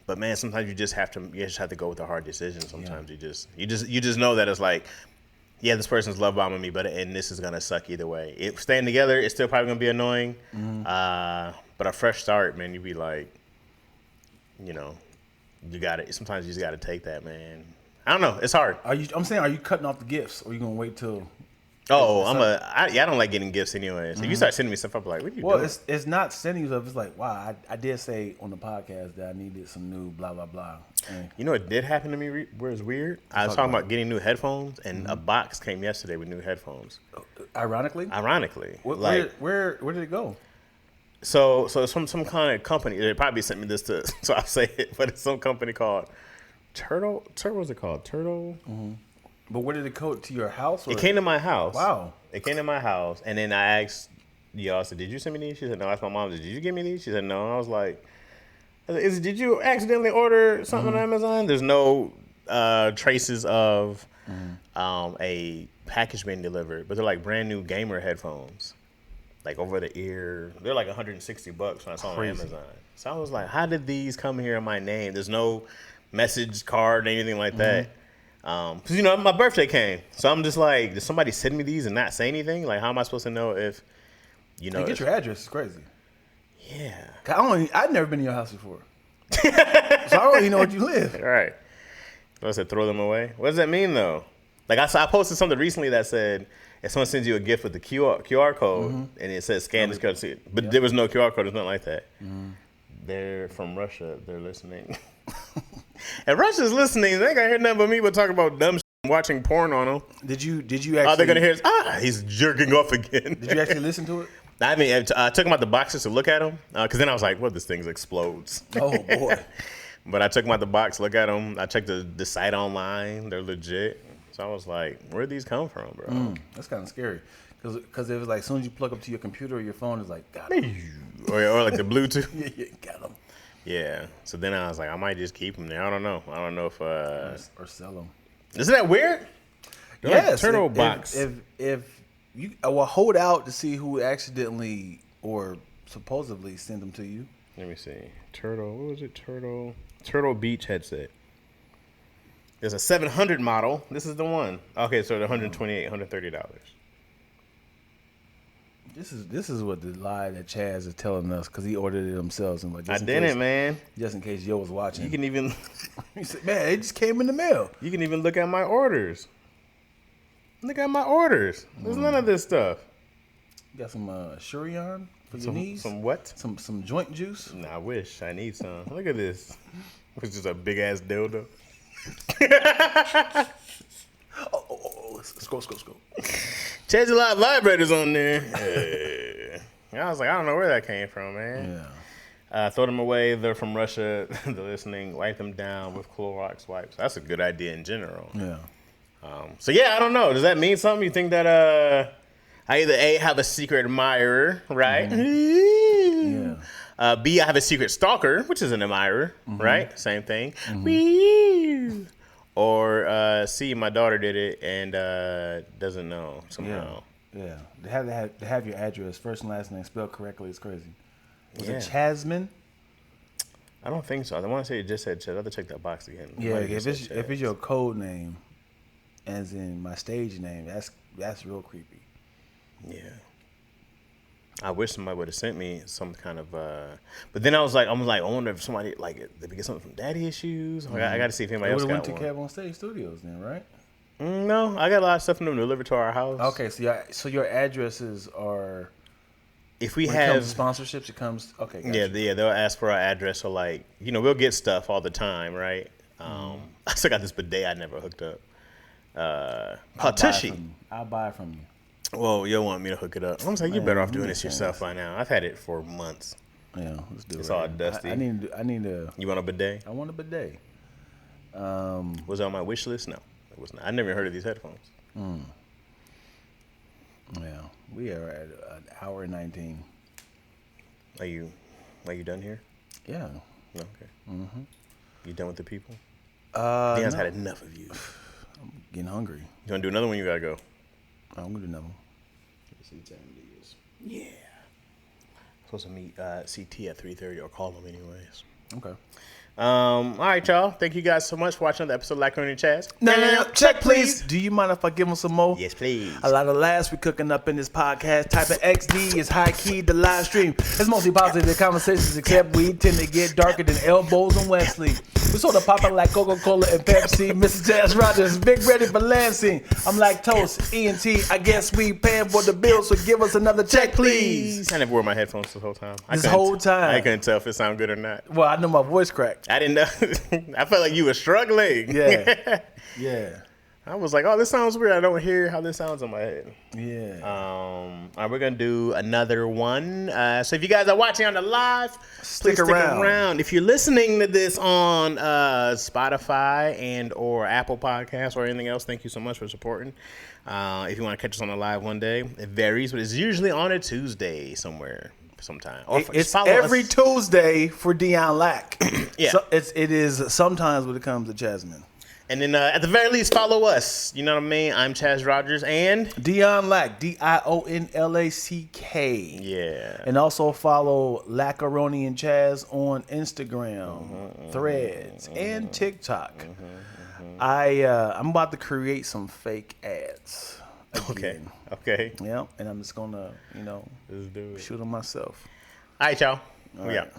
But man, sometimes you just have to go with a hard decision. Sometimes you just know that it's like, yeah, this person's love bombing me, and this is gonna suck either way. Staying together, it's still probably gonna be annoying. But a fresh start, man, you'd be like, you got it. Sometimes you just gotta take that, man. I don't know. It's hard. Are you cutting off the gifts, or are you gonna wait till? Oh, I don't like getting gifts anyway. So if you start sending me stuff, I'm like, what are you doing? Well, it's not sending you stuff. It's like, wow, I did say on the podcast that I needed some new blah blah blah. And you know what did happen to me? Where it's weird. I was talking about getting new headphones, and a box came yesterday with new headphones. Ironically. Where did it go? So it's from some kind of company. They probably sent me this to, so I'll say it, but it's some company called Turtle. What's it called? Turtle. But where did it go to your house? Or? It came to my house. Wow. It came to my house, and then I asked y'all, I said, did you send me these? She said, no. I asked my mom, did you give me these? She said, no. I was like, did you accidentally order something on Amazon? There's no traces of a package being delivered, but they're like brand new gamer headphones, like over the ear. They're like $160 when I saw them on Amazon. So I was like, how did these come here in my name? There's no message card or anything like that. Because, my birthday came. So I'm just like, did somebody send me these and not say anything? Like, how am I supposed to know if, get your address. It's crazy. Yeah. I've never been in your house before. So I don't even know where you live. Right. So I said, throw them away. What does that mean, though? Like, I posted something recently that said, if someone sends you a gift with the QR code, and it says scan this code, but there was no QR code. There's nothing like that. They're from Russia. They're listening. And Russia's listening. They ain't gonna hear nothing but me but talk about dumb shit, watching porn on them. Did you actually? All they're gonna hear is, he's jerking off again. Did you actually listen to it? I mean, I took them out the boxes to look at them, because then I was like, "What? This thing explodes." Oh boy! But I took them out the box, look at them. I checked the site online; they're legit. So I was like, "Where'd these come from, bro?" That's kind of scary, because it was like, as soon as you plug up to your computer or your phone, it's like, got them. or like the Bluetooth. Yeah, got them. Yeah. So then I was like, I might just keep them there. I don't know. I don't know if or sell them. Isn't that weird? They're yes. Like turtle box. If you hold out to see who accidentally or supposedly sent them to you. Let me see. Turtle. What was it? Turtle Beach headset. There's a 700 model. This is the one. Okay, so they're $128, $130. This is what the lie that Chaz is telling us, because he ordered it himself. And like, I didn't, man. Just in case Yo was watching. You can even. He said, "Man, it just came in the mail." You can even look at my orders. Look at my orders. There's none of this stuff. You got some Shurion for your knees? Some what? Some joint juice? Nah, I wish. I need some. Look at this. It's just a big ass dildo. Oh, scroll. Change a lot of vibrators on there. I was like, I don't know where that came from, man. Yeah. Throw them away. They're from Russia. They're listening. Wipe them down with Clorox wipes. That's a good idea in general. Yeah. So yeah, I don't know. Does that mean something? You think that I either A, have a secret admirer, right? Yeah. B, I have a secret stalker, which is an admirer, right? Same thing. Or C, my daughter did it and doesn't know somehow. Yeah. To have your address, first and last name spelled correctly is crazy. Was it Chasman? I don't think so. I want to say it just said Chaz. I have to check that box again. Yeah, if it's your code name, as in my stage name, that's real creepy. Yeah. I wish somebody would have sent me some kind of. But then I was like, I wonder if somebody did we get something from Daddy Issues? I got to see if anybody else got one. Went to Cab on Stage Studios then, right? No, I got a lot of stuff from them delivered to our house. Okay, so your addresses are. If we when have it comes to sponsorships, it comes. Okay. Yeah, they'll ask for our address. So we'll get stuff all the time, right? I still got this bidet I never hooked up. Tushy. I'll buy it from you. Well, you'll want me to hook it up. I'm like, you're better off doing this yourself by now. I've had it for months. Yeah, let's do it. It's all dusty. I need to. You want a bidet? I want a bidet. Was it on my wish list? No, it was not. I never heard of these headphones. Yeah, we are at an hour and 19. Are you done here? Yeah. Okay. You done with the people? Deion's had enough of you. I'm getting hungry. You want to do another one? You gotta go. I'm gonna do another one. See what time it is. Yeah. Supposed to meet CT at 3:30 or call him anyways. Okay. All right, y'all. Thank you guys so much for watching the episode of Like Learning Chaz. No. Check, please. Do you mind if I give them some more? Yes, please. A lot of laughs we cooking up in this podcast. Type of XD is high key the live stream. It's mostly positive conversations, except we tend to get darker than elbows and Wesley. We sort of popping like Coca-Cola and Pepsi. Mr. Jazz Rogers, big ready for Lansing. I'm like Toast, ENT. I guess we paying for the bill, so give us another check, please. I never wore my headphones the whole time. I couldn't tell if it sounded good or not. Well, I know my voice cracked. I didn't know. I felt like you were struggling. Yeah. Yeah. I was like, oh, this sounds weird. I don't hear how this sounds in my head. Yeah. All right, we're going to do another one. So if you guys are watching on the live, Stick around. If you're listening to this on Spotify and or Apple Podcasts or anything else, thank you so much for supporting. If you want to catch us on the live one day, it varies, but it's usually on a Tuesday somewhere. Sometime. It's every Tuesday for Dion Lack. Yeah. So it is sometimes when it comes to Jasmine. And then at the very least, follow us. You know what I mean? I'm Chaz Rogers and Dion Lack, DionLack. Yeah. And also follow Lackaroni and Chaz on Instagram, Threads, and TikTok. I'm about to create some fake ads. Again. Okay. Yeah, and I'm just gonna, Let's do it. shoot them myself. All right, y'all. All We right. out.